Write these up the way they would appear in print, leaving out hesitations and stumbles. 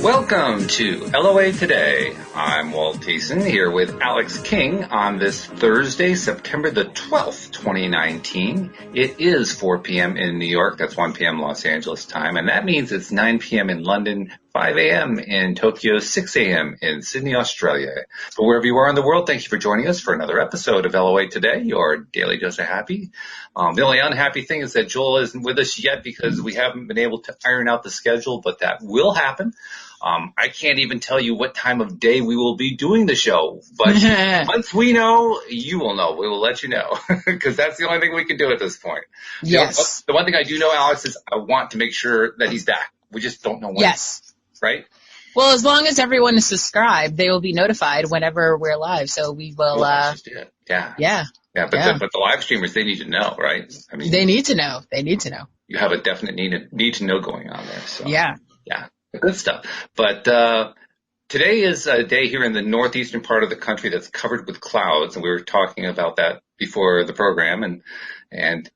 Welcome to LOA Today. I'm Walt Thiessen here with Alex King on this Thursday, September the 12th, 2019. It is 4 p.m. in New York. That's 1 p.m. Los Angeles time. And that means it's 9 p.m. in London, 5 a.m. in Tokyo, 6 a.m. in Sydney, Australia. But wherever you are in the world, thank you for joining us for another episode of LOA Today, your daily dose of happy. The only unhappy thing is that Joel isn't with us yet because we haven't been able to iron out the schedule, but that will happen. I can't even tell you what time of day we will be doing the show, but once we know, you will know. We will let you know because that's the only thing we can do at this point. Yes. The one thing I do know, Alex, is I want to make sure that he's back. We just don't know when. Yes. Right? Well, as long as everyone is subscribed, they will be notified whenever we're live. So we will. Well, that's just it. Yeah. Yeah. Yeah, but the live streamers, they need to know, right? I mean, they need to know. They need to know. You have a definite need to know going on there. So yeah. Good stuff. But today is a day here in the northeastern part of the country that's covered with clouds, and we were talking about that before the program. And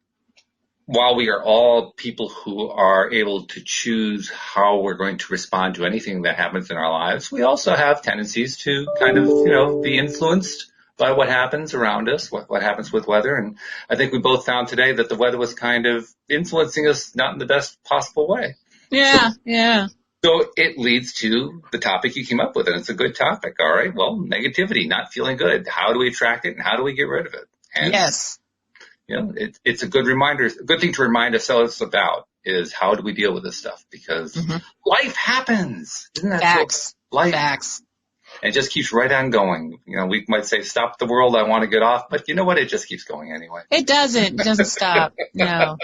while we are all people who are able to choose how we're going to respond to anything that happens in our lives, we also have tendencies to kind of, be influenced by what happens around us, what happens with weather. And I think we both found today that the weather was kind of influencing us not in the best possible way. Yeah, yeah. So it leads to the topic you came up with, and it's a good topic, all right? Well, negativity, not feeling good. How do we attract it, and how do we get rid of it? And, yes. It's a good reminder, a good thing to remind ourselves about is how do we deal with this stuff? Because life happens. Isn't that Facts. So? Life. Facts. And it just keeps right on going. We might say, stop the world, I want to get off, but you know what? It just keeps going anyway. It doesn't. It doesn't stop. No.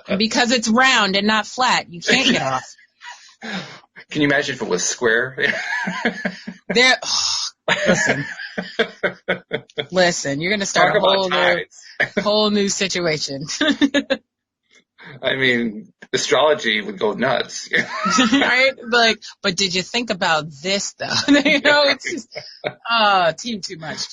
And because it's round and not flat, you can't get off. Can you imagine if it was square? Listen, you're going to start a whole new situation. I mean, astrology would go nuts. Right? But did you think about this, though? It's just, team too much.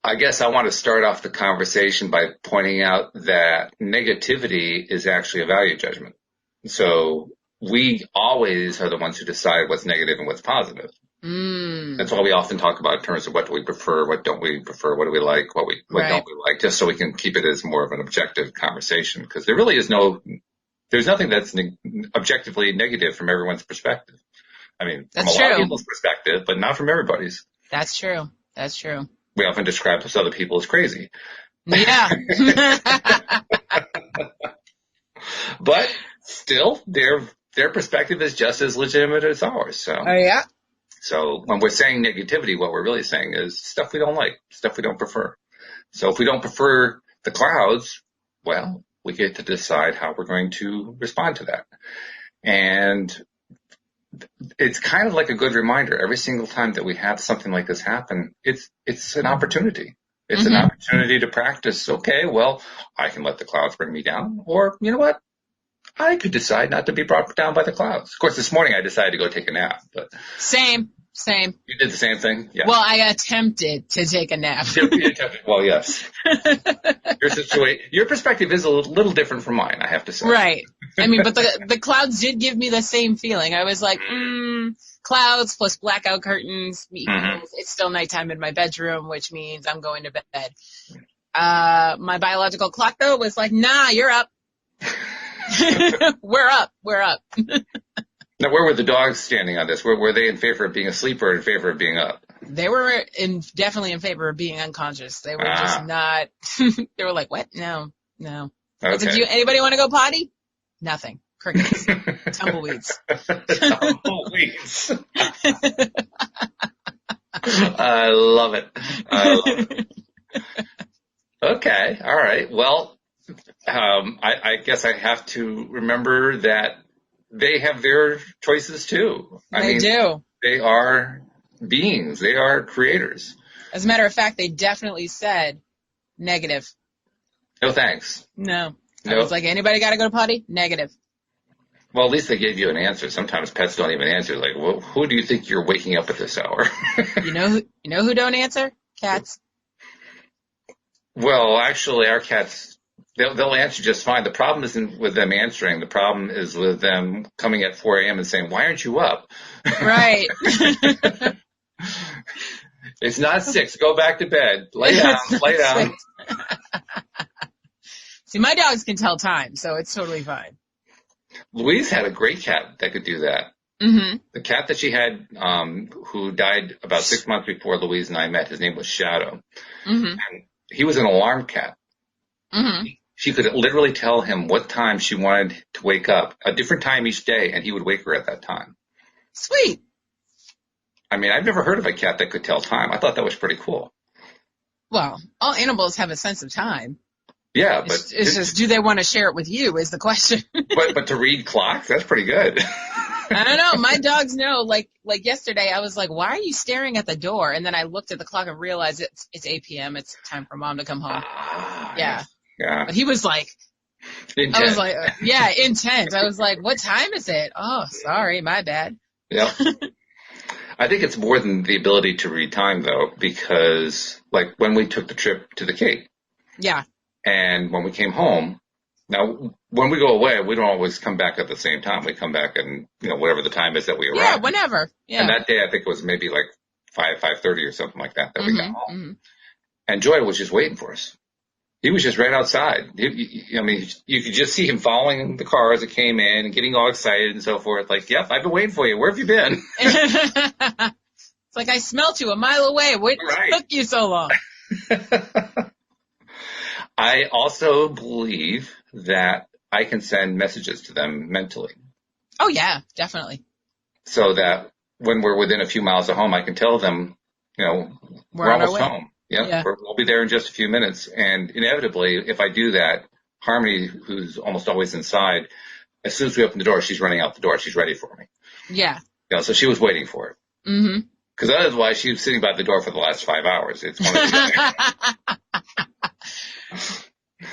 I guess I want to start off the conversation by pointing out that negativity is actually a value judgment. So we always are the ones who decide what's negative and what's positive. That's why we often talk about in terms of what do we prefer, what don't we prefer, what do we like, what don't we like, just so we can keep it as more of an objective conversation. Because there really is there's nothing that's objectively negative from everyone's perspective. I mean, from a lot of people's perspective, but not from everybody's. That's true. We often describe those other people as crazy. Yeah. But still, their perspective is just as legitimate as ours. So. Oh, yeah. So when we're saying negativity, what we're really saying is stuff we don't like, stuff we don't prefer. So if we don't prefer the clouds, well, we get to decide how we're going to respond to that. And it's kind of like a good reminder. Every single time that we have something like this happen, it's an opportunity. It's an opportunity to practice. Okay, well, I can let the clouds bring me down. Or, you know what? I could decide not to be brought down by the clouds. Of course, this morning I decided to go take a nap. But Same. You did the same thing? Yeah. Well, I attempted to take a nap. Well, yes. Your perspective is a little different from mine, I have to say. Right. I mean, but the clouds did give me the same feeling. I was like, clouds plus blackout curtains. It's still nighttime in my bedroom, which means I'm going to bed. My biological clock, though, was like, nah, you're up. We're up. Now, where were the dogs standing on this? Were they in favor of being asleep or in favor of being up? They were definitely in favor of being unconscious. They were just not. They were like, what? No. Okay. I said, anybody want to go potty? Nothing. Crickets. Tumbleweeds. Tumbleweeds. I love it. Okay. All right. Well, I guess I have to remember that they have their choices too. They do. They are beings. They are creators. As a matter of fact, they definitely said negative. No thanks. No. I was like, anybody got to go to potty? Negative. Well, at least they gave you an answer. Sometimes pets don't even answer. Like, well, who do you think you're waking up at this hour? You know who don't answer? Cats. Well, actually, our cats They'll answer just fine. The problem isn't with them answering. The problem is with them coming at 4 a.m. and saying, "Why aren't you up?" Right. It's not 6. Go back to bed. Lay down. Lay down. See, my dogs can tell time, so it's totally fine. Louise had a great cat that could do that. Mm-hmm. The cat that she had, who died about 6 months before Louise and I met, his name was Shadow. Mm-hmm. And he was an alarm cat. Mm-hmm. She could literally tell him what time she wanted to wake up, a different time each day, and he would wake her at that time. Sweet. I mean, I've never heard of a cat that could tell time. I thought that was pretty cool. Well, all animals have a sense of time. Yeah, but it's just, do they want to share it with you is the question. but to read clocks, that's pretty good. I don't know. My dogs know. Like yesterday, I was like, "Why are you staring at the door?" And then I looked at the clock and realized it's 8 p.m. It's time for Mom to come home. Yeah. Yeah. But he was like, Intent. I was like, yeah, intent. I was like, "What time is it?" "Oh, sorry, my bad." Yep. I think it's more than the ability to read time, though, because like when we took the trip to the Cape. Yeah. And when we came home, now when we go away, we don't always come back at the same time. We come back and, whatever the time is that we arrive. Yeah, whenever. Yeah. And that day, I think it was maybe like 5:30 or something like that we got home. Mm-hmm. And Joy was just waiting for us. He was just right outside. I mean, you could just see him following the car as it came in and getting all excited and so forth. Like, yep, I've been waiting for you. Where have you been? It's like I smelt you a mile away. What took you so long? I also believe that I can send messages to them mentally. Oh, yeah, definitely. So that when we're within a few miles of home, I can tell them, we're almost home. Yeah. We'll be there in just a few minutes. And inevitably, if I do that, Harmony, who's almost always inside, as soon as we open the door, she's running out the door. She's ready for me. Yeah. So she was waiting for it. Mm-hmm. Because otherwise, she was sitting by the door for the last 5 hours. It's one of the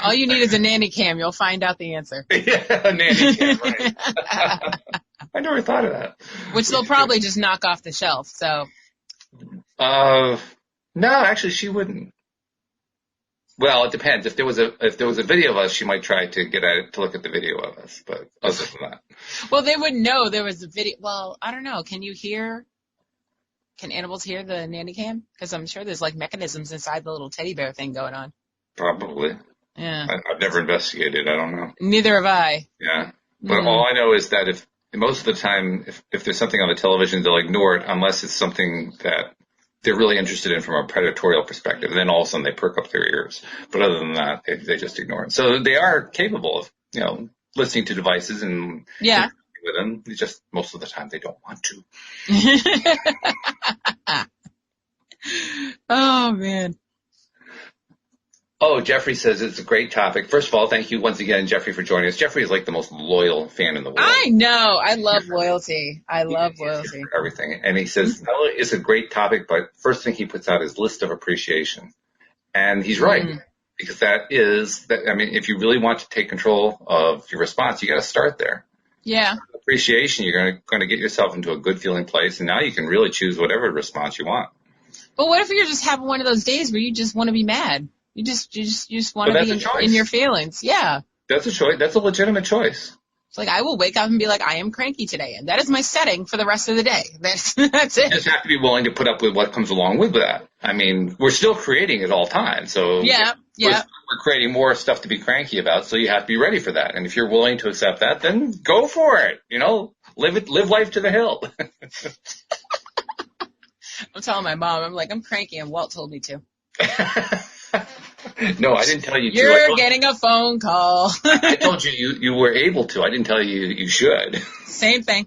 All you need is a nanny cam. You'll find out the answer. Yeah, a nanny cam, right. I never thought of that. Which they'll probably just knock off the shelf, so. No, actually, she wouldn't. Well, it depends. If there was a video of us, she might try to get at it to look at the video of us. But other than that, well, they wouldn't know there was a video. Well, I don't know. Can animals hear the nanny cam? Because I'm sure there's like mechanisms inside the little teddy bear thing going on. Probably. Yeah. I've never investigated. I don't know. Neither have I. Yeah. But all I know is that if most of the time, if there's something on the television, they'll ignore it unless it's something that they're really interested in from a predatorial perspective. And then all of a sudden they perk up their ears. But other than that, they just ignore it. So they are capable of, listening to devices and with them. It's just most of the time they don't want to. Oh, man. Oh, Jeffrey says it's a great topic. First of all, thank you once again, Jeffrey, for joining us. Jeffrey is like the most loyal fan in the world. I know. I love loyalty. I love loyalty. Everything. And he says, not only is it a great topic, but first thing he puts out is list of appreciation. And he's right. Because if you really want to take control of your response, you got to start there. Yeah. Appreciation, you're going to get yourself into a good feeling place. And now you can really choose whatever response you want. But what if you're just having one of those days where you just want to be mad? You just want to be in your feelings. Yeah. That's a choice. That's a legitimate choice. It's like I will wake up and be like, I am cranky today. And that is my setting for the rest of the day. That's it. You just have to be willing to put up with what comes along with that. I mean, we're still creating at all times. So we're creating more stuff to be cranky about. So you have to be ready for that. And if you're willing to accept that, then go for it. Live life to the hill. I'm telling my mom, I'm like, I'm cranky and Walt told me to. No, I didn't tell you to. You're getting a phone call. I told you were able to. I didn't tell you you should. Same thing.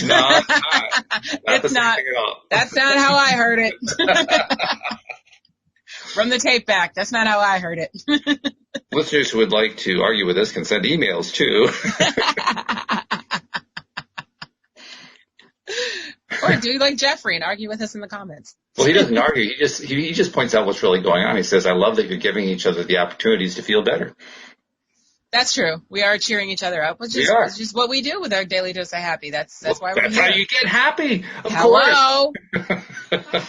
No, it's not. It's not. That's not how I heard it. From the tape back, that's not how I heard it. Listeners who would like to argue with us can send emails too. Or do like Jeffrey and argue with us in the comments. Well, he doesn't argue. He just points out what's really going on. He says, I love that you're giving each other the opportunities to feel better. That's true. We are cheering each other up, which is just what we do with our daily dose of happy. That's why we're here. That's how you get happy. Hello.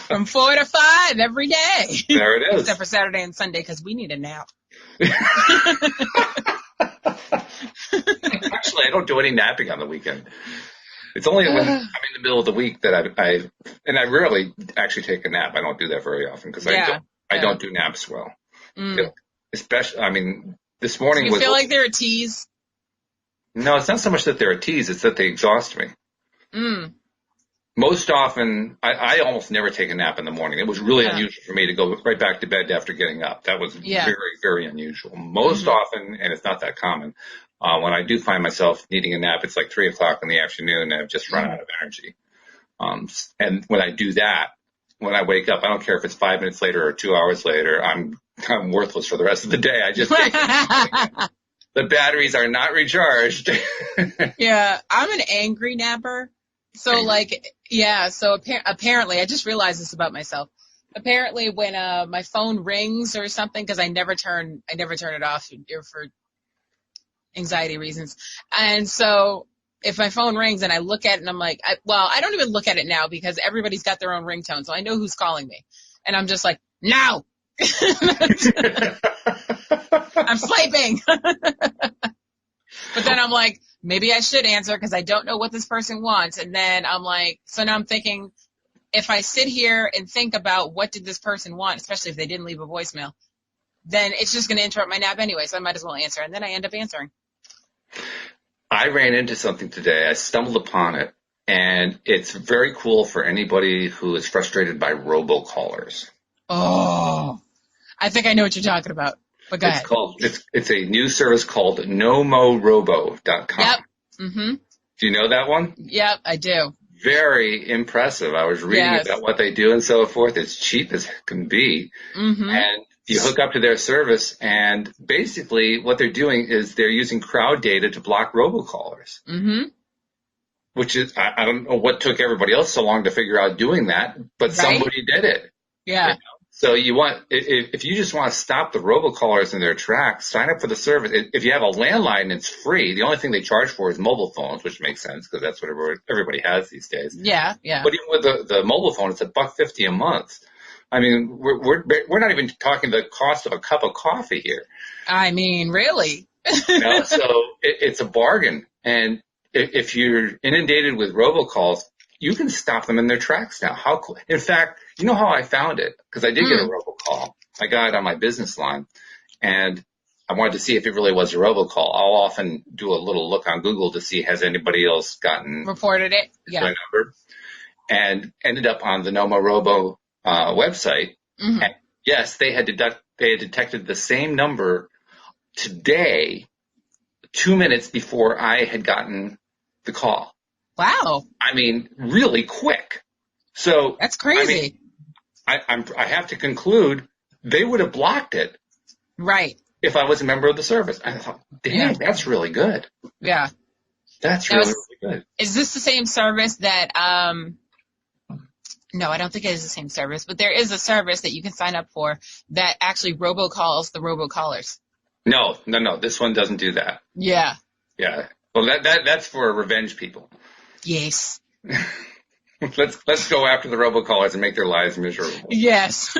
From 4 to 5 every day. There it is. Except for Saturday and Sunday because we need a nap. Actually, I don't do any napping on the weekend. It's only when I'm in the middle of the week that I rarely actually take a nap. I don't do that very often because I don't do naps well. Especially, I mean, this morning do you feel like they're a tease? No, it's not so much that they're a tease. It's that they exhaust me. Most often, I almost never take a nap in the morning. It was really unusual for me to go right back to bed after getting up. That was very, very unusual. Most often, and it's not that common, when I do find myself needing a nap, it's like 3 o'clock in the afternoon and I've just run out of energy. And when I do that, when I wake up, I don't care if it's 5 minutes later or 2 hours later, I'm worthless for the rest of the day. I just the batteries are not recharged. Yeah, I'm an angry napper. So apparently, I just realized this about myself. Apparently, when my phone rings or something, because I never turn it off for anxiety reasons. And so if my phone rings and I look at it and I'm like, I don't even look at it now because everybody's got their own ringtone, so I know who's calling me. And I'm just like, no! I'm sleeping! But then I'm like, maybe I should answer because I don't know what this person wants. And then I'm like, so now I'm thinking, if I sit here and think about what did this person want, especially if they didn't leave a voicemail, then it's just going to interrupt my nap anyway, so I might as well answer. And then I end up answering. I ran into something today. I stumbled upon it, and it's very cool for anybody who is frustrated by robocallers. Oh, I think I know what you're talking about. But go ahead. It's a new service called nomorobo.com. Yep. Mm-hmm. Do you know that one? Yep, I do. Very impressive. I was reading about what they do and so forth. It's cheap as can be. Mm-hmm. And you hook up to their service, and basically what they're doing is they're using crowd data to block robocallers. Mm-hmm. Which is, I don't know what took everybody else so long to figure out doing that, but somebody did it. Yeah. You know? So if you just want to stop the robocallers in their tracks, sign up for the service. If you have a landline, it's free. The only thing they charge for is mobile phones, which makes sense because that's what everybody has these days. Yeah, yeah. But even with the mobile phone, it's $1.50 a month. I mean, we're not even talking the cost of a cup of coffee here. I mean, really? So it's a bargain. And if you're inundated with robocalls, you can stop them in their tracks now. How cool. In fact, you know how I found it? Because I did get a robocall. I got it on my business line, and I wanted to see if it really was a robocall. I'll often do a little look on Google to see has anybody else reported it. Yeah. My number, and ended up on the Nomorobo website. Mm-hmm. And yes, they had detected the same number today, 2 minutes before I had gotten the call. Wow. I mean, really quick. So that's crazy. I have to conclude they would have blocked it. Right. If I was a member of the service. I thought, damn, that's really good. Yeah. That's really good. Is this the same service that, no, I don't think it is the same service, but there is a service that you can sign up for that actually robocalls the robocallers. No. This one doesn't do that. Yeah. Yeah. Well, that's for revenge people. Yes. Let's go after the robocallers and make their lives miserable. Yes.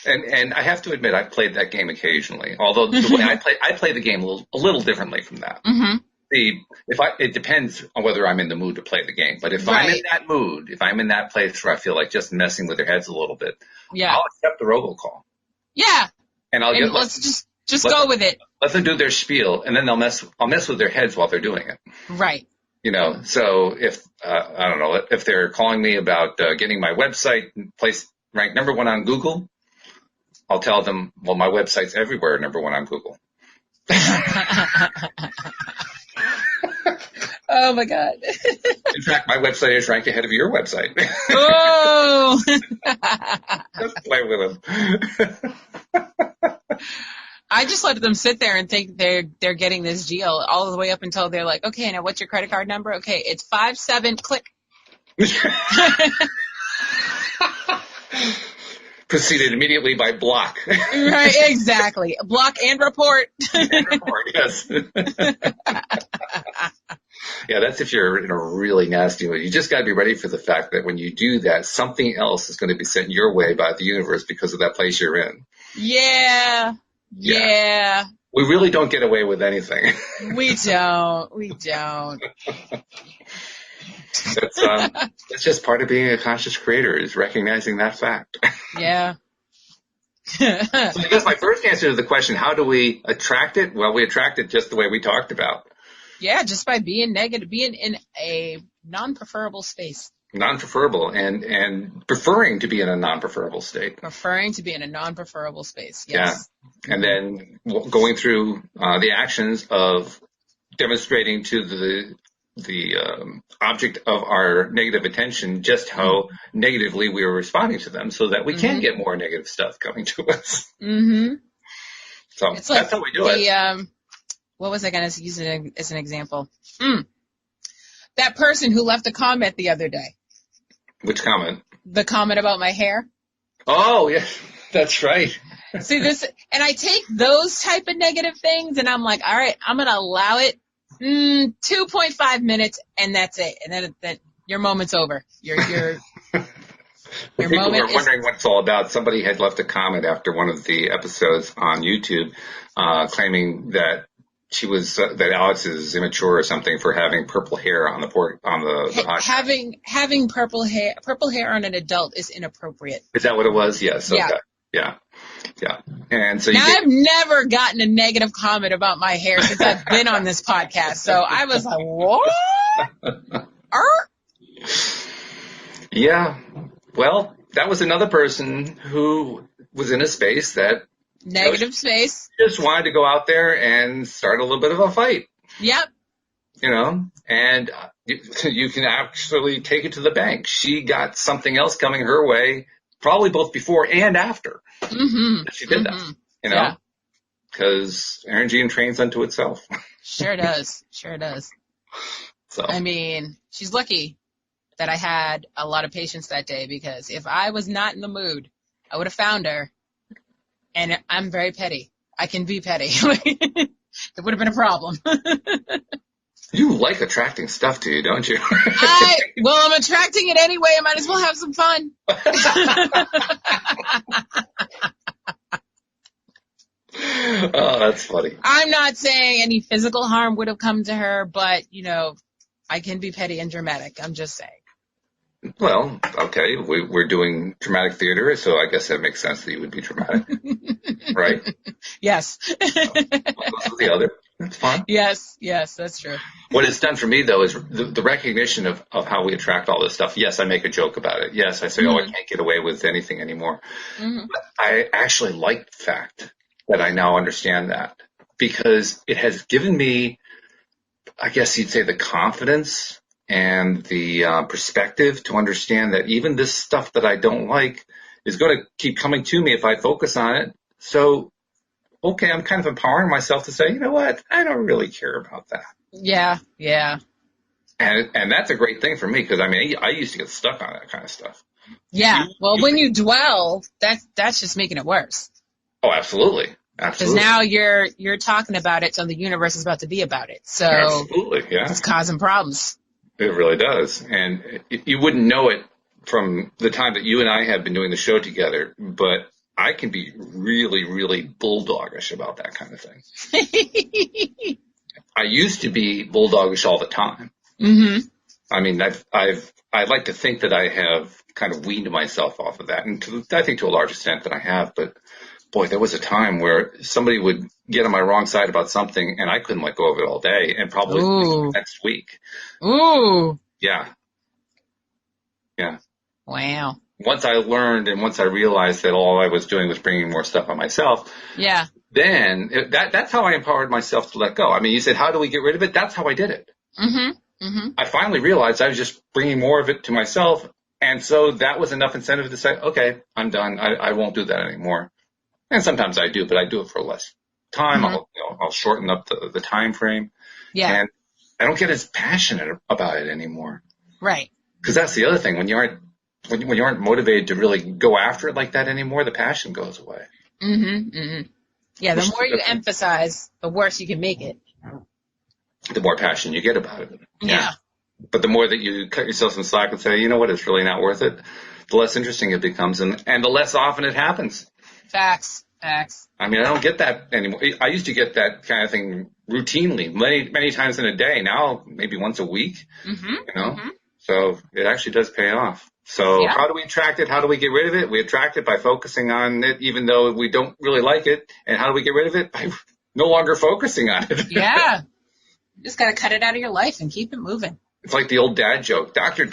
And I have to admit, I've played that game occasionally. Although the way I play the game a little differently from that. Mm-hmm. It depends on whether I'm in the mood to play the game. But if I'm in that mood, if I'm in that place where I feel like just messing with their heads a little bit, I'll accept the robocall. Yeah. And let's go with it. Let them do their spiel, and then I'll mess with their heads while they're doing it. Right. You know, so if, I don't know, if they're calling me about getting my website placed ranked number 1 on Google, I'll tell them, well, my website's everywhere, number 1 on Google. Oh, my God. In fact, my website is ranked ahead of your website. Oh! Just play with them. I just let them sit there and think they're getting this deal all the way up until they're like, okay, now what's your credit card number? Okay, it's 57, click. Proceeded immediately by block. Right, exactly. Block and report. And report, yes. Yeah, that's if you're in a really nasty mood. You just got to be ready for the fact that when you do that, something else is going to be sent your way by the universe because of that place you're in. Yeah. Yeah. We really don't get away with anything. We don't. We don't. That's just part of being a conscious creator, is recognizing that fact. Yeah. So I guess my first answer to the question, how do we attract it? Well, we attract it just the way we talked about. Yeah, just by being negative, being in a non-preferable space. Non-preferable and preferring to be in a non-preferable state. Preferring to be in a non-preferable space, yes. Yeah. And then going through the actions of demonstrating to the object of our negative attention just how negatively we are responding to them, so that we can get more negative stuff coming to us. Mm-hmm. So it's that's how we do it. What was I going to use it as an example? That person who left a comment the other day. Which comment? The comment about my hair. Oh, yeah, that's right. See this, and I take those type of negative things, and I'm like, all right, I'm going to allow it 2.5 minutes, and that's it. And then your moment's over. Your People moment were wondering what it's all about. Somebody had left a comment after one of the episodes on YouTube, claiming that she was that Alyx is immature or something for having purple hair on the podcast. Having purple hair on an adult is inappropriate. Is that what it was? Yes. Okay. Yeah. And so I've never gotten a negative comment about my hair since I've been on this podcast. So I was like, what? Yeah. Well, that was another person who was in a space that negative space. Just wanted to go out there and start a little bit of a fight. Yep. And you can actually take it to the bank. She got something else coming her way, probably both before and after she did that, because energy entrains unto itself. Sure does. So I mean, she's lucky that I had a lot of patience that day, because if I was not in the mood, I would have found her. And I'm very petty. I can be petty. It would have been a problem. You like attracting stuff to you, don't you? I'm attracting it anyway. I might as well have some fun. Oh, that's funny. I'm not saying any physical harm would have come to her, but, I can be petty and dramatic. I'm just saying. Well, okay, we're doing dramatic theater, so I guess that makes sense that you would be dramatic, right? Yes. The other, that's fine. Yes, that's true. What it's done for me, though, is the recognition of how we attract all this stuff. Yes, I make a joke about it. Yes, I say, I can't get away with anything anymore. But I actually like the fact that I now understand that, because it has given me, I guess you'd say, the confidence and the perspective to understand that even this stuff that I don't like is going to keep coming to me if I focus on it. So, okay, I'm kind of empowering myself to say, you know what, I don't really care about that. Yeah. And that's a great thing for me, because, I mean, I used to get stuck on that kind of stuff. Yeah, when you dwell, that's just making it worse. Oh, absolutely. Because now you're talking about it, so the universe is about to be about it. So absolutely, yeah. It's causing problems. It really does. And you wouldn't know it from the time that you and I have been doing the show together, but I can be really, really bulldogish about that kind of thing. I used to be bulldogish all the time. I mean, I'd like to think that I have kind of weaned myself off of that, and I think to a large extent that I have, but boy, there was a time where somebody would get on my wrong side about something, and I couldn't let go of it all day, and probably the next week. Ooh. Yeah. Wow. Once I learned and once I realized that all I was doing was bringing more stuff on myself, then that's how I empowered myself to let go. I mean, you said, how do we get rid of it? That's how I did it. I finally realized I was just bringing more of it to myself, and so that was enough incentive to say, okay, I'm done. I won't do that anymore. And sometimes I do, but I do it for less time. I'll shorten up the time frame. Yeah. And I don't get as passionate about it anymore. Right. Because that's the other thing. When you aren't motivated to really go after it like that anymore, the passion goes away. Yeah, the more you emphasize, the worse you can make it. The more passion you get about it. Yeah. But the more that you cut yourself some slack and say, you know what, it's really not worth it, the less interesting it becomes, and the less often it happens. Facts. Facts. I mean, I don't get that anymore. I used to get that kind of thing routinely, many times in a day. Now, maybe once a week, So it actually does pay off. So How do we attract it? How do we get rid of it? We attract it by focusing on it, even though we don't really like it. And how do we get rid of it? By no longer focusing on it. Yeah. You just got to cut it out of your life and keep it moving. It's like the old dad joke. Doctor,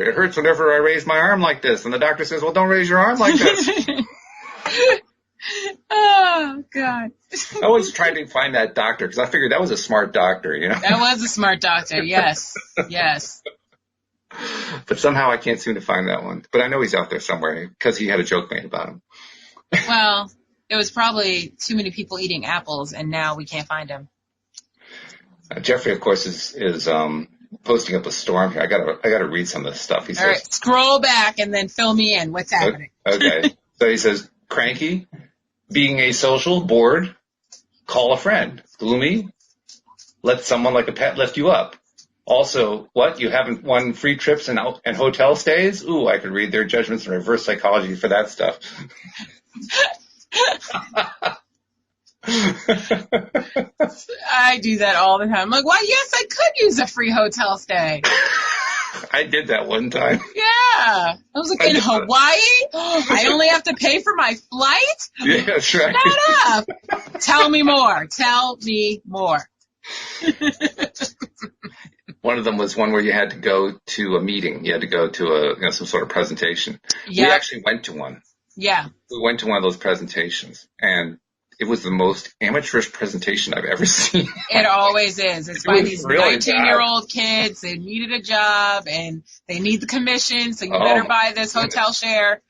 it hurts whenever I raise my arm like this. And the doctor says, well, don't raise your arm like this. Oh, God. I always tried to find that doctor because I figured that was a smart doctor, That was a smart doctor, yes. Yes. But somehow I can't seem to find that one. But I know he's out there somewhere because he had a joke made about him. Well, it was probably too many people eating apples, and now we can't find him. Jeffrey, of course, is posting up a storm here. I gotta read some of this stuff. He says, all right, scroll back and then fill me in. What's happening? Okay. So he says, cranky, being asocial, bored, call a friend, gloomy, let someone like a pet lift you up. Also, what? You haven't won free trips and hotel stays? Ooh, I could read their judgments in reverse psychology for that stuff. I do that all the time. I'm like, well, yes, I could use a free hotel stay. I did that one time. Yeah. I was like, in Hawaii? I only have to pay for my flight? Yeah, that's right. Shut up. Tell me more. Tell me more. One of them was one where you had to go to a meeting. You had to go to some sort of presentation. Yeah. We actually went to one. Yeah. We went to one of those presentations, and it was the most amateurish presentation I've ever seen. It always is. It's by these really 19-year-old kids. They needed a job, and they need the commission, so you better buy this hotel share.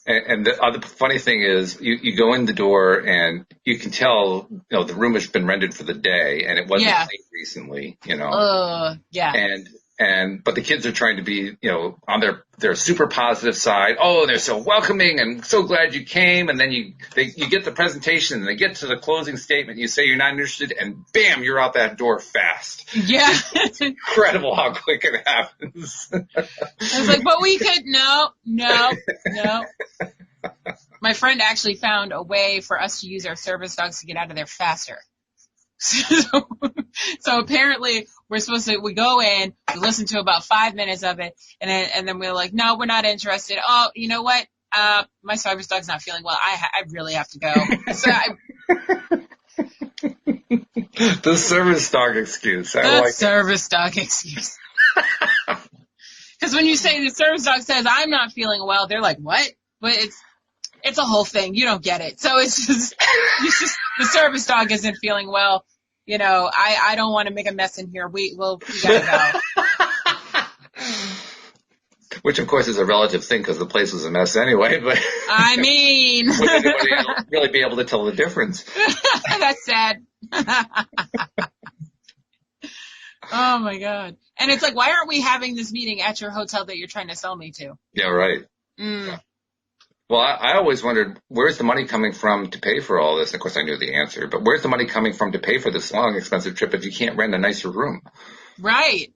And the other funny thing is, you go in the door and you can tell, the room has been rented for the day, and it wasn't cleaned recently, Yeah. But the kids are trying to be, on their super positive side. Oh, they're so welcoming and so glad you came. And then you get the presentation and they get to the closing statement. You say you're not interested, and bam, you're out that door fast. Yeah. It's incredible how quick it happens. I was like, but we could, no. My friend actually found a way for us to use our service dogs to get out of there faster. So apparently we go in, we listen to about 5 minutes of it, and then we're like, no, we're not interested. Oh, you know what? My service dog's not feeling well. I really have to go. So the service dog excuse. Service dog excuse. Because when you say the service dog says, I'm not feeling well, they're like, what? But it's a whole thing. You don't get it. So it's just the service dog isn't feeling well. I don't want to make a mess in here. We gotta go. Which, of course, is a relative thing because the place was a mess anyway. But I mean, would anybody really be able to tell the difference? That's sad. Oh my God! And it's like, why aren't we having this meeting at your hotel that you're trying to sell me to? Yeah, right. Yeah. Well, I always wondered, where's the money coming from to pay for all this? Of course, I knew the answer, but where's the money coming from to pay for this long, expensive trip if you can't rent a nicer room? Right.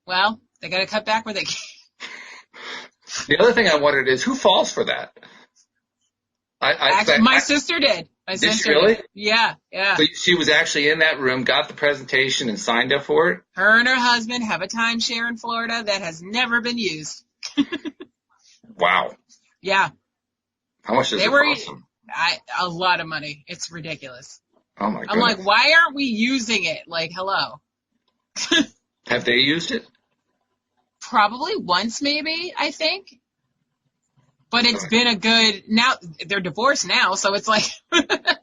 Well, they got to cut back where they can. The other thing I wondered is, who falls for that? My sister did. Did she really? Did. Yeah. So she was actually in that room, got the presentation, and signed up for it? Her and her husband have a timeshare in Florida that has never been used. Wow. Yeah. How much does it cost them? A lot of money. It's ridiculous. Oh, my goodness. I'm like, why aren't we using it? Like, hello. Have they used it? Probably once, maybe, I think. But it's been now they're divorced now, so it's like.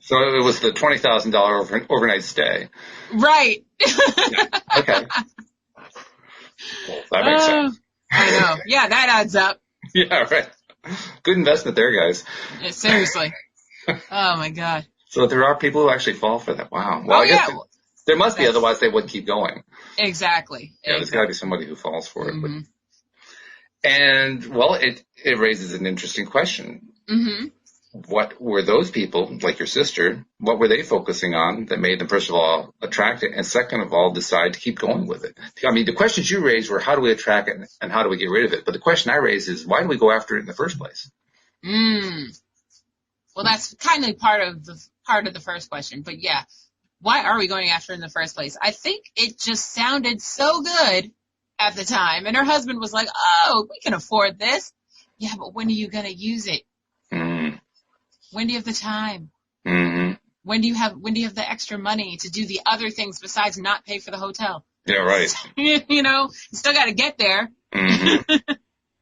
So it was the $20,000 overnight stay. Right. Yeah. Okay. Well, that makes sense. I know. Yeah, that adds up. Yeah, right. Good investment there, guys. Yeah, seriously. Oh, my God. So there are people who actually fall for that. Wow. Well, I guess there must be, otherwise they wouldn't keep going. Exactly. Yeah, there's got to be somebody who falls for it. Mm-hmm. And, well, it raises an interesting question. Mm-hmm. What were those people, like your sister, what were they focusing on that made them, first of all, attract it, and second of all, decide to keep going with it? I mean, the questions you raised were how do we attract it and how do we get rid of it? But the question I raised is why do we go after it in the first place? Well, that's kind of part of the first question. But yeah, why are we going after her in the first place? I think it just sounded so good at the time. And her husband was like, oh, we can afford this. Yeah, but when are you going to use it? Mm. When do you have the time? Mm-hmm. When do you have the extra money to do the other things besides not pay for the hotel? Yeah, right. You know, you still got to get there. Mm-hmm.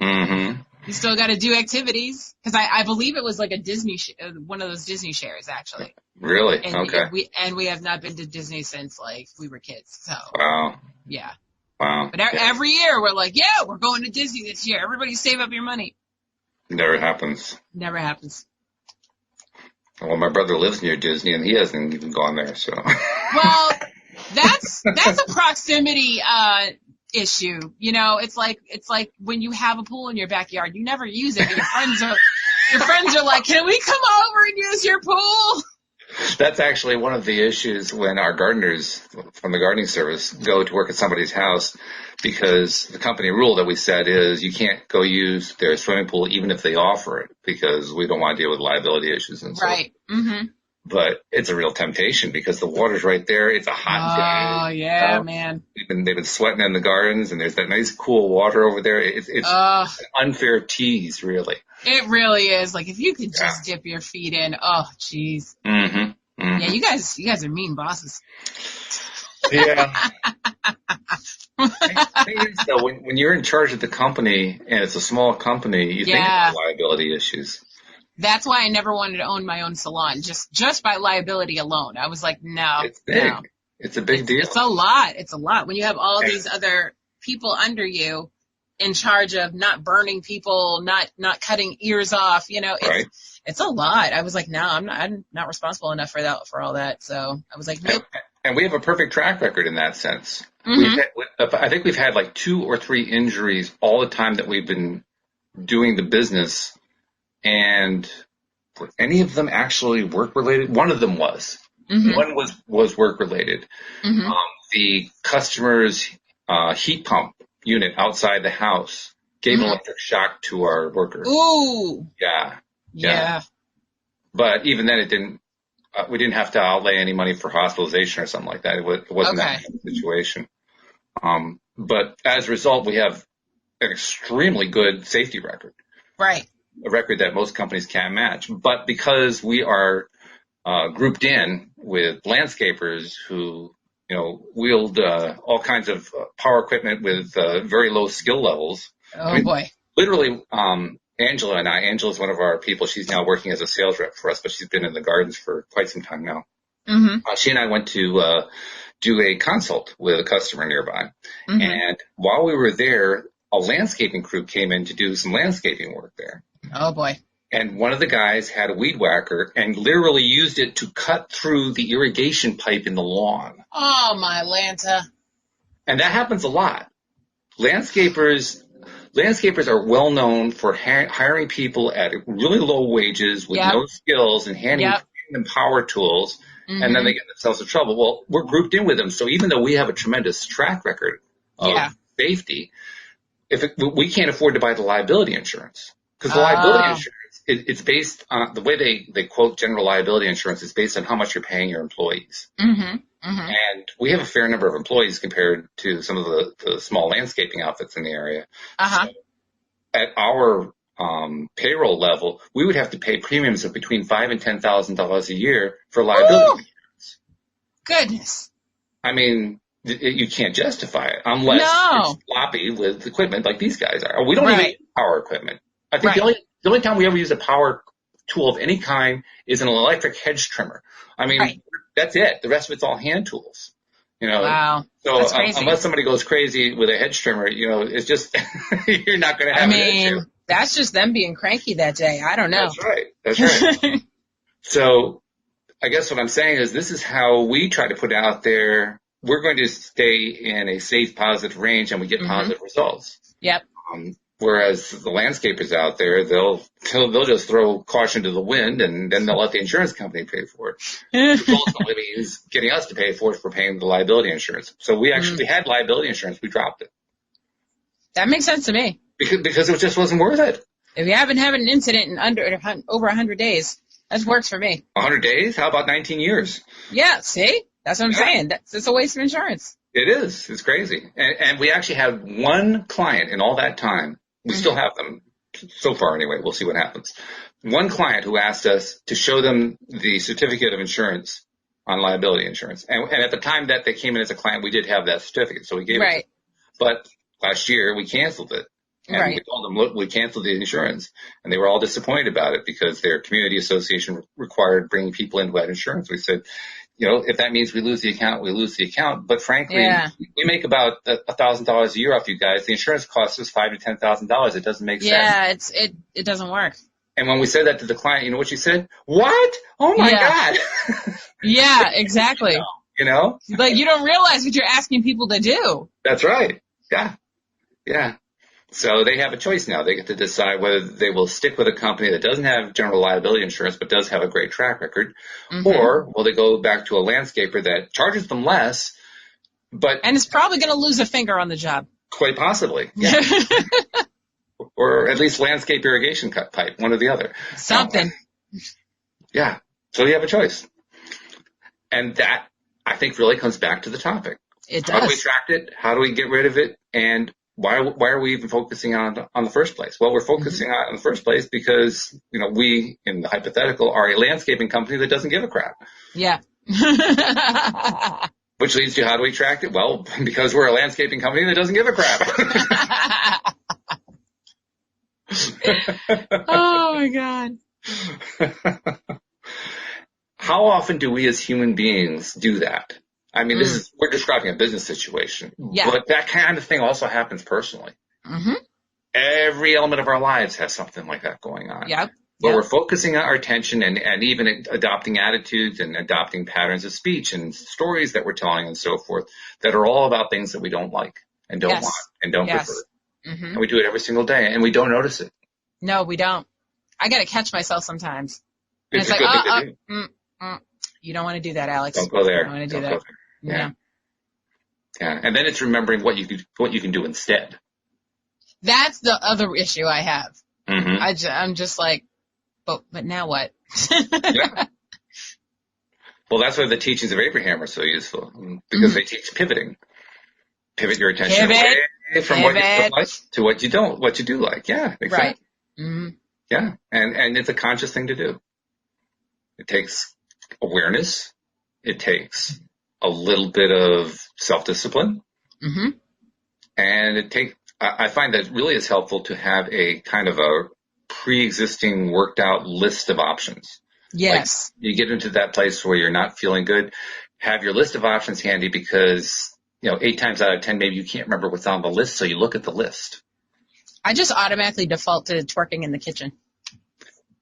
Mm-hmm. You still got to do activities. Because I believe it was like a Disney, one of those Disney shares, actually. Really? And okay. We have not been to Disney since, like, we were kids. So, Wow. yeah. Wow. But every year we're like, yeah, we're going to Disney this year. Everybody save up your money. Never happens. Never happens. Well, my brother lives near Disney, and he hasn't even gone there, so. Well, that's a proximity issue. You know, it's like when you have a pool in your backyard, you never use it, but your friends are like, can we come over and use your pool? That's actually one of the issues when our gardeners from the gardening service go to work at somebody's house, because the company rule that we set is you can't go use their swimming pool even if they offer it, because we don't want to deal with liability issues and so. Right. Mm-hmm. But it's a real temptation because the water's right there. It's a hot day. Oh, yeah, man. They've been sweating in the gardens, and there's that nice cool water over there. It's an unfair tease, really. It really is. Like, if you could just dip your feet in, oh, jeez. Mm-hmm. Mm-hmm. Yeah, you guys are mean bosses. Yeah. The thing is, though, when you're in charge of the company and it's a small company, you think about liability issues. That's why I never wanted to own my own salon, just by liability alone. I was like, no. It's big. No. It's a big deal. It's a lot. It's a lot. When you have all these other people under you in charge of not burning people, not cutting ears off, you know, it's a lot. I was like, no, I'm not responsible enough for all that. So I was like, nope. And we have a perfect track record in that sense. Mm-hmm. I think we've had like 2 or 3 injuries all the time that we've been doing the business. And were any of them actually work related? One of them was. Mm-hmm. One was work related. Mm-hmm. The customer's heat pump unit outside the house gave an electric shock to our worker. Ooh. Yeah. But even then, it didn't. We didn't have to outlay any money for hospitalization or something like that. It wasn't that kind of situation. But as a result, we have an extremely good safety record. Right. A record that most companies can't match. But because we are grouped in with landscapers who, you know, wield all kinds of power equipment with very low skill levels. Oh, boy. Literally, Angela's one of our people. She's now working as a sales rep for us, but she's been in the gardens for quite some time now. Mm-hmm. She and I went to do a consult with a customer nearby. Mm-hmm. And while we were there, a landscaping crew came in to do some landscaping work there. Oh, boy. And one of the guys had a weed whacker and literally used it to cut through the irrigation pipe in the lawn. Oh, my Lanta. And that happens a lot. Landscapers are well known for hiring people at really low wages with no skills and handing them power tools, and then they get themselves in trouble. Well, we're grouped in with them, so even though we have a tremendous track record of safety, we can't afford to buy the liability insurance. Because the liability insurance, it's based on the way they quote general liability insurance is based on how much you're paying your employees. Mm-hmm. Mm-hmm. And we have a fair number of employees compared to some of the small landscaping outfits in the area. Uh-huh. So at our payroll level, we would have to pay premiums of between $5,000 and $10,000 a year for liability insurance. Goodness. I mean, you can't justify it unless you're sloppy with equipment like these guys are. We don't even use power equipment. I think the only time we ever use a power tool of any kind is an electric hedge trimmer. I mean, that's it. The rest of it's all hand tools. You know, wow. So unless somebody goes crazy with a hedge trimmer, you know, it's just you're not going to have an issue. That's just them being cranky that day. I don't know. That's right. So I guess what I'm saying is this is how we try to put out there. We're going to stay in a safe, positive range, and we get positive results. Yep. Whereas the landscapers out there, they'll just throw caution to the wind, and then they'll let the insurance company pay for it. Which ultimately means getting us to pay for it for paying the liability insurance. So we actually had liability insurance. We dropped it. That makes sense to me. Because it just wasn't worth it. If you haven't had an incident in over 100 days, That works for me. 100 days? How about 19 years? Yeah, see? That's what I'm saying. It's a waste of insurance. It is. It's crazy. And we actually had one client in all that time. We still have them so far anyway. We'll see what happens. One client who asked us to show them the certificate of insurance on liability insurance. And at the time that they came in as a client, we did have that certificate, so we gave it to them. But last year, we canceled it. And we told them, look, we canceled the insurance. And they were all disappointed about it because their community association required bringing people in who had insurance. We said, if that means we lose the account, we lose the account. But frankly, we make about $1,000 a year off you guys. The insurance costs us $5,000 to $10,000. It doesn't make sense. Yeah, it doesn't work. And when we said that to the client, you know what she said? What? Oh my God. Yeah, exactly. Like you don't realize what you're asking people to do. That's right. Yeah. Yeah. So they have a choice now. They get to decide whether they will stick with a company that doesn't have general liability insurance but does have a great track record, or will they go back to a landscaper that charges them less, and it's probably going to lose a finger on the job. Quite possibly, yeah. Or at least landscape irrigation cut pipe, one or the other. Something. Yeah. So you have a choice, and that I think really comes back to the topic. It does. How do we attract it? How do we get rid of it? And why are we even focusing on the first place? Well, we're focusing on it in the first place because, we, in the hypothetical, are a landscaping company that doesn't give a crap. Yeah. Which leads to how do we attract it? Well, because we're a landscaping company that doesn't give a crap. Oh, my God. How often do we as human beings do that? I mean, we're describing a business situation, but that kind of thing also happens personally. Every element of our lives has something like that going on. But we're focusing our attention and even adopting attitudes and adopting patterns of speech and stories that we're telling and so forth that are all about things that we don't like and don't want and don't prefer. And we do it every single day and we don't notice it. No, we don't. I got to catch myself sometimes. And It's like, a good thing to do. You don't want to do that, Alex. Don't go there. You don't want to do that. Yeah. And then it's remembering what you can do instead. That's the other issue I have. I'm just like, but now what? Well, that's why the teachings of Abraham are so useful because they teach pivoting. Pivot your attention away from what you don't like to what you do like. Yeah, exactly. Right. Yeah, and it's a conscious thing to do. It takes awareness. It takes a little bit of self-discipline. And I find that really is helpful to have a kind of a pre-existing worked out list of options. Yes. Like you get into that place where you're not feeling good, have your list of options handy because, 8 times out of 10, maybe you can't remember what's on the list. So you look at the list. I just automatically default to twerking in the kitchen.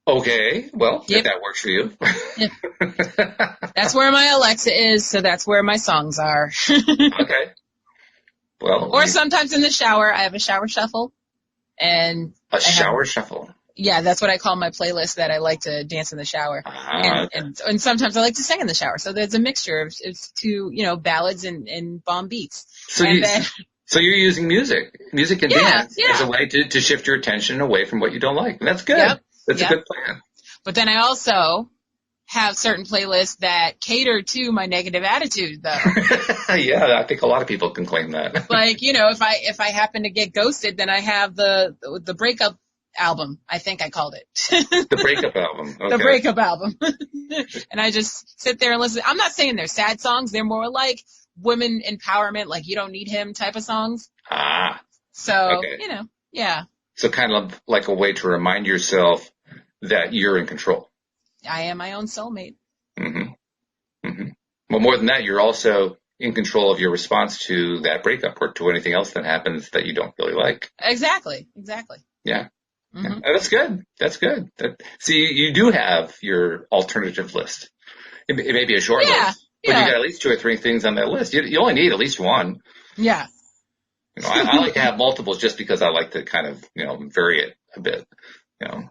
Okay, well, if that works for you. That's where my Alexa is, so that's where my songs are. Okay. Well, or sometimes in the shower, I have a shower shuffle. And shower shuffle? Yeah, that's what I call my playlist that I like to dance in the shower. And sometimes I like to sing in the shower. So there's a mixture of two, ballads and bomb beats. So you're using music and dance as a way to shift your attention away from what you don't like. And that's good. Yep. That's a good plan. But then I also have certain playlists that cater to my negative attitude, though. Yeah, I think a lot of people can claim that. Like, if I happen to get ghosted, then I have the breakup album. I think I called it. The breakup album. Okay. The breakup album. And I just sit there and listen. I'm not saying they're sad songs. They're more like women empowerment, like you don't need him type of songs. So, yeah. So kind of like a way to remind yourself that you're in control. I am my own soulmate. Well, more than that, you're also in control of your response to that breakup or to anything else that happens that you don't really like. Exactly. Yeah. Yeah. That's good. See, you do have your alternative list. It may be a short list, but you got at least 2 or 3 things on that list. You only need at least one. Yeah. I like to have multiples just because I like to kind of, vary it a bit.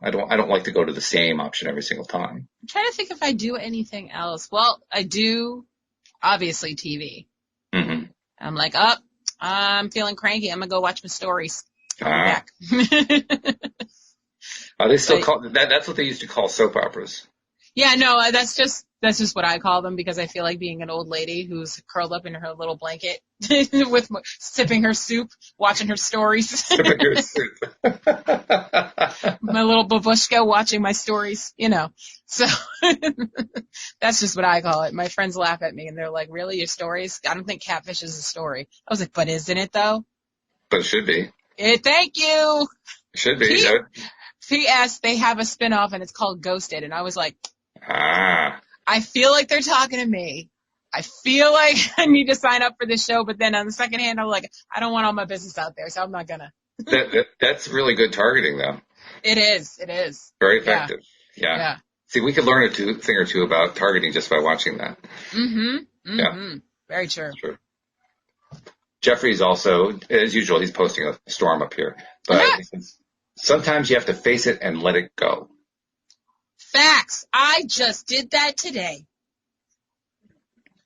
I don't like to go to the same option every single time. I'm trying to think if I do anything else. Well, I do, obviously, TV. I'm like, I'm feeling cranky. I'm going to go watch my stories. Back. Are they still call that's what they used to call soap operas? Yeah, no, that's just what I call them because I feel like being an old lady who's curled up in her little blanket with sipping her soup, watching her stories. Sipping your soup. My little babushka watching my stories, So that's just what I call it. My friends laugh at me and they're like, "Really, your stories? I don't think catfish is a story." I was like, "But isn't it though?" But it should be. Thank you. It should be. P.S. They have a spinoff and it's called Ghosted, and I was like, Ah. I feel like they're talking to me. I feel like I need to sign up for this show, but then on the second hand, I'm like, I don't want all my business out there, so I'm not gonna. That's really good targeting, though. It is. Very effective. Yeah. See, we could learn a thing or two about targeting just by watching that. Yeah. Very true. Jeffrey's also, as usual, he's posting a storm up here, but sometimes you have to face it and let it go. Facts. I just did that today.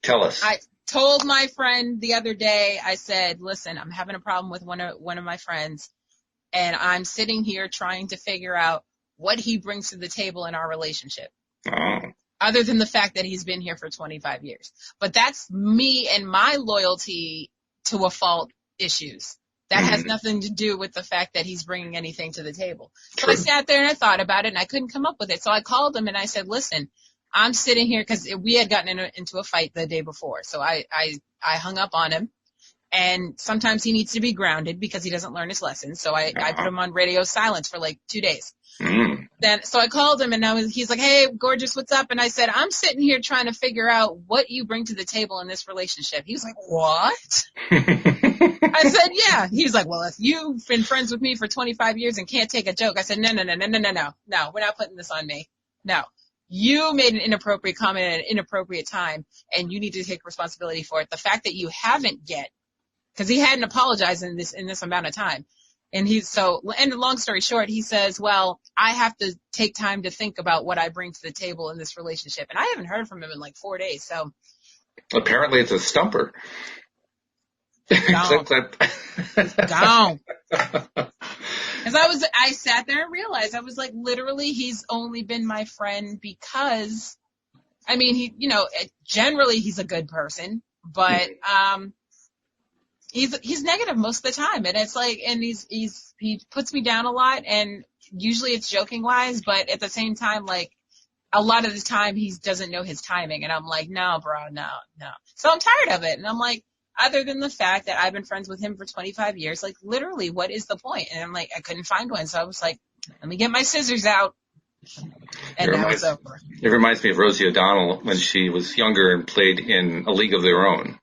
Tell us. I told my friend the other day, I said, listen, I'm having a problem with one of my friends, and I'm sitting here trying to figure out what he brings to the table in our relationship. Oh. Other than the fact that he's been here for 25 years. But that's me and my loyalty to a fault issues. That has nothing to do with the fact that he's bringing anything to the table. So I sat there and I thought about it and I couldn't come up with it. So I called him and I said, listen, I'm sitting here because we had gotten into a fight the day before. So I hung up on him, and sometimes he needs to be grounded because he doesn't learn his lessons. So I put him on radio silence for like 2 days. So I called him and he's like, hey, gorgeous, what's up? And I said, I'm sitting here trying to figure out what you bring to the table in this relationship. He was like, what? I said, yeah. He was like, well, if you've been friends with me for 25 years and can't take a joke. I said, no, we're not putting this on me. No. You made an inappropriate comment at an inappropriate time, and you need to take responsibility for it. The fact that you haven't yet, because he hadn't apologized in this amount of time. And long story short, he says, well, I have to take time to think about what I bring to the table in this relationship. And I haven't heard from him in like 4 days. So apparently it's a stumper. Gone. Gone. Because I sat there and realized, I was like, literally, he's only been my friend because, I mean, generally he's a good person, but, he's negative most of the time. And it's like, and he puts me down a lot, and usually it's joking wise, but at the same time, like, a lot of the time he doesn't know his timing. And I'm like, no, bro, no. So I'm tired of it. And I'm like, other than the fact that I've been friends with him for 25 years, like, literally, what is the point? And I'm like, I couldn't find one. So I was like, let me get my scissors out. And now it's over. It reminds me of Rosie O'Donnell when she was younger and played in A League of Their Own.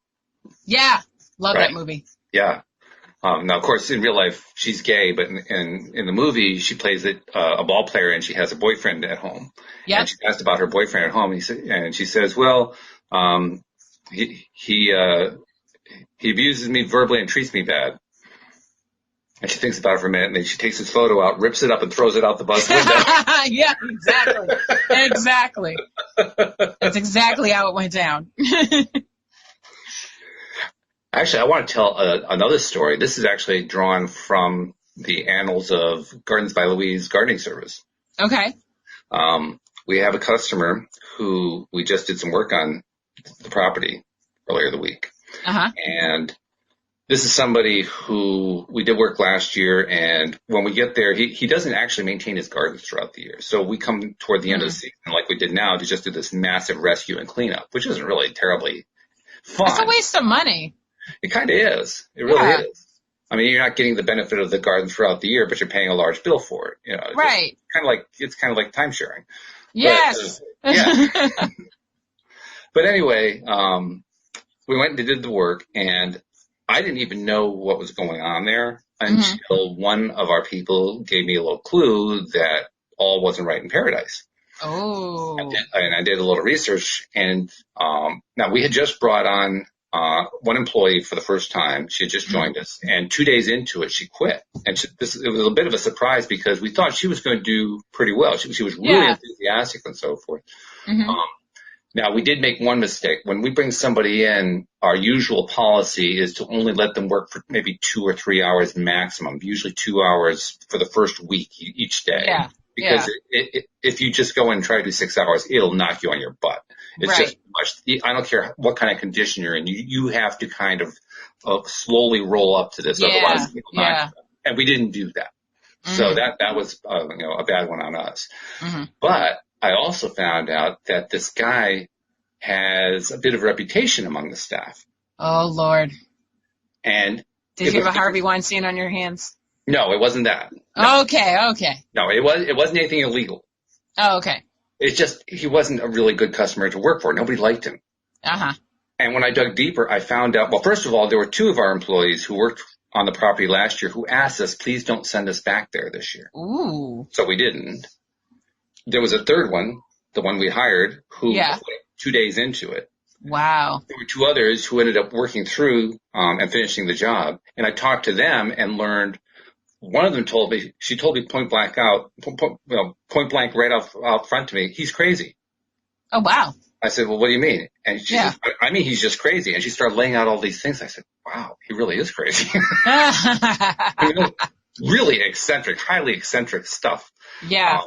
Yeah. Love that movie. Yeah. Now, of course, in real life, she's gay, but in the movie, she plays a ball player and she has a boyfriend at home. Yeah. And she asked about her boyfriend at home, and she says, well, he abuses me verbally and treats me bad. And she thinks about it for a minute, and then she takes his photo out, rips it up, and throws it out the bus window. Yeah, exactly. That's exactly how it went down. Actually, I want to tell another story. This is actually drawn from the annals of Gardens by Louise gardening service. Okay. We have a customer who we just did some work on the property earlier the week. Uh-huh. And this is somebody who we did work last year, and when we get there, he doesn't actually maintain his gardens throughout the year. So we come toward the end of the season, like we did now, to just do this massive rescue and cleanup, which isn't really terribly fun. It's a waste of money. It kind of is. It really is. I mean, you're not getting the benefit of the garden throughout the year, but you're paying a large bill for it. Right. It's kind of like time sharing. Yes. But, yeah. But anyway, we went and did the work, and I didn't even know what was going on there until one of our people gave me a little clue that all wasn't right in paradise. Oh. And I did a little research, and now we had just brought on one employee for the first time. She had just joined us, and 2 days into it, she quit. And it was a bit of a surprise because we thought she was going to do pretty well. She was really enthusiastic and so forth. Now, we did make one mistake. When we bring somebody in, our usual policy is to only let them work for maybe 2 or 3 hours maximum, usually 2 hours for the first week each day. because if you just go and try to do 6 hours, it'll knock you on your butt. It's just much. I don't care what kind of condition you're in. You have to kind of slowly roll up to this. Otherwise, it'll knock you. And we didn't do that. So that was a bad one on us. But I also found out that this guy has a bit of a reputation among the staff. Oh Lord! And did you have a Harvey Weinstein on your hands? No, it wasn't that. No. Okay. No, it wasn't anything illegal. Oh, okay. It's just he wasn't a really good customer to work for. Nobody liked him. And when I dug deeper, I found out. Well, first of all, there were 2 of our employees who worked on the property last year who asked us, please don't send us back there this year. Ooh. So we didn't. There was a third one, the one we hired, who quit 2 days into it. Wow. There were 2 others who ended up working through and finishing the job. And I talked to them and learned. One of them told me point blank right out front to me, he's crazy. Oh, wow. I said, well, what do you mean? And she said, I mean, he's just crazy. And she started laying out all these things. I said, wow, he really is crazy. Really eccentric, highly eccentric stuff. Yeah.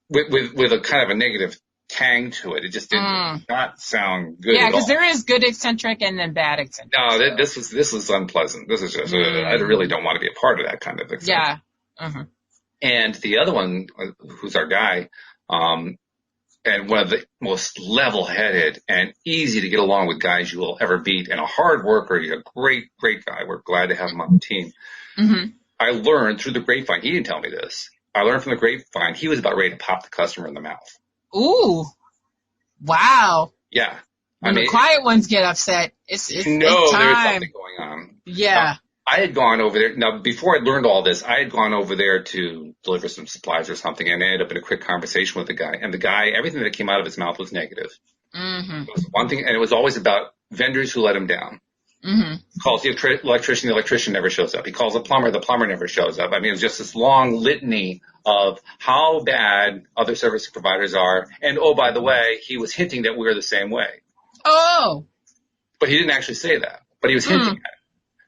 With a kind of a negative tang to it. It just did not sound good at all. Yeah, because there is good eccentric and then bad eccentric. No, this was unpleasant. This is just, I really don't want to be a part of that kind of eccentric. Yeah. And the other one, who's our guy, and one of the most level-headed and easy to get along with guys you will ever meet, and a hard worker, he's a great, great guy. We're glad to have him on the team. I learned through the grapevine, he didn't tell me this, I learned from the grapevine, he was about ready to pop the customer in the mouth. Ooh. Wow. Yeah. When the quiet ones get upset, it's time. There's something going on. Yeah. I had gone over there. Now, before I learned all this, I had gone over there to deliver some supplies or something, and I ended up in a quick conversation with the guy. And the guy, everything that came out of his mouth was negative. It was one thing, and it was always about vendors who let him down. Calls the electrician never shows up. He calls the plumber never shows up. I mean, it was just this long litany of how bad other service providers are. And, oh, by the way, he was hinting that we're the same way. Oh. But he didn't actually say that. But he was hinting at it.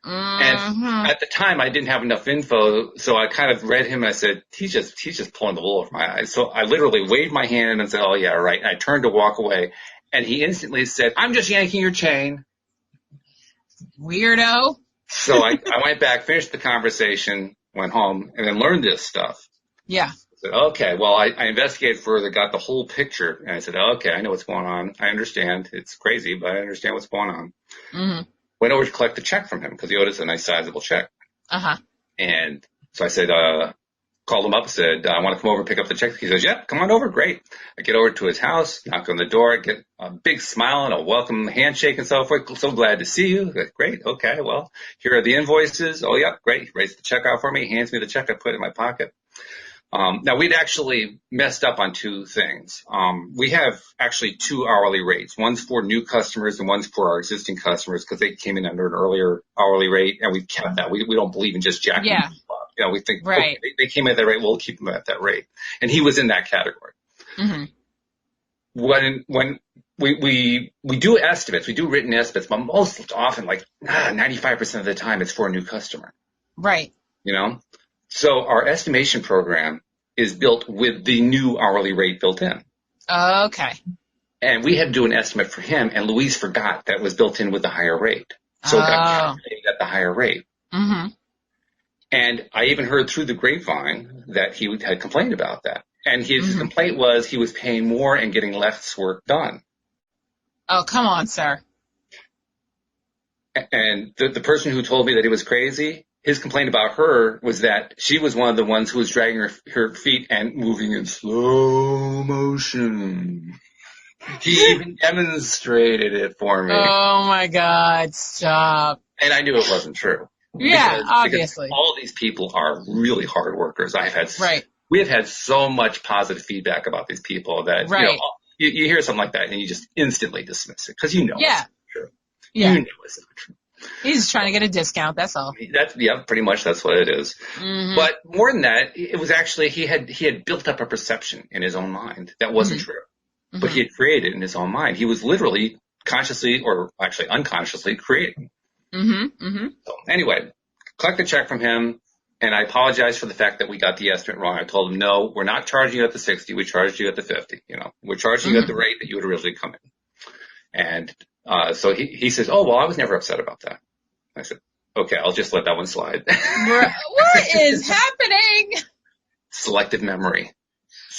And at the time, I didn't have enough info, so I kind of read him and I said, he's just pulling the wool over my eyes. So I literally waved my hand and said, oh, yeah, right. And I turned to walk away. And he instantly said, I'm just yanking your chain. Weirdo. So I went back, finished the conversation, went home, and then learned this stuff. Yeah. I said, okay, well, I investigated further, got the whole picture, and I said, okay, I know what's going on. I understand. It's crazy, but I understand what's going on. Went over to collect the check from him because he owed us a nice sizable check. And so I said, called him up, said, I want to come over and pick up the check. He says, yep, come on over. Great. I get over to his house, knock on the door, get a big smile and a welcome handshake and so forth. So glad to see you. Great. Okay. Well, here are the invoices. Oh, yeah. Great. He writes the check out for me, hands me the check. I put it in my pocket. Now we'd actually messed up on 2 things. We have actually 2 hourly rates. One's for new customers and one's for our existing customers because they came in under an earlier hourly rate, and we've kept that. We don't believe in just jacking them up. You know, we think okay, they came in at that rate, we'll keep them at that rate. And he was in that category. When we do estimates, we do written estimates, but most often, like 95% of the time, it's for a new customer. Right. You know? So our estimation program is built with the new hourly rate built in. Okay. And we had to do an estimate for him, and Louise forgot that was built in with the higher rate. So it got calculated at the higher rate. And I even heard through the grapevine that he had complained about that. And his complaint was he was paying more and getting less work done. Oh, come on, sir. And the person who told me that he was crazy, his complaint about her was that she was one of the ones who was dragging her feet and moving in slow motion. He even demonstrated it for me. Oh, my God. Stop. And I knew it wasn't true. Yeah, obviously. Because all these people are really hard workers. Right. We have had so much positive feedback about these people that you hear something like that and you just instantly dismiss it because you know it's not true. Yeah. You know it's not true. He's trying to get a discount, that's all. Pretty much that's what it is. But more than that, it was actually he had built up a perception in his own mind that wasn't true. But he had created it in his own mind. He was literally consciously or actually unconsciously creating. So anyway, collect the check from him, And I apologized for the fact that we got the estimate wrong. I told him, no, we're not charging you at the 60. We charged you at the 50. We're charging you at the rate that you would originally come in. And so he says, oh, well, I was never upset about that. I said, okay, I'll just let that one slide. What is happening? Selective memory.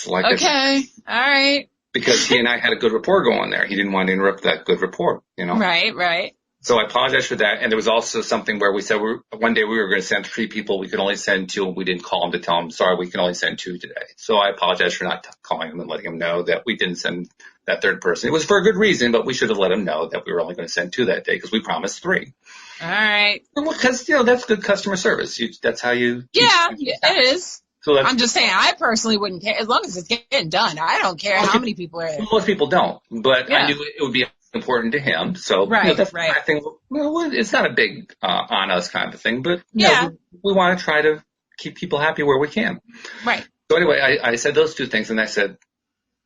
Okay. All right. Because he and I had a good rapport going there. He didn't want to interrupt that good rapport, Right. So I apologize for that. And there was also something where we said one day we were going to send 3 people. We could only send 2, and we didn't call him to tell him, sorry, we can only send 2 today. So I apologize for not calling him and letting him know that we didn't send that third person. It was for a good reason, but we should have let him know that we were only going to send 2 that day because we promised 3. All right. Because, that's good customer service. That's how you. Yeah, it is. So I'm just saying, I personally wouldn't care as long as it's getting done. I don't care how many people are there. Most people don't, but I knew it would be important to him. So that's my thing. Well, it's not a big on us kind of thing, but we want to try to keep people happy where we can. Right. So anyway, I said those 2 things, and I said,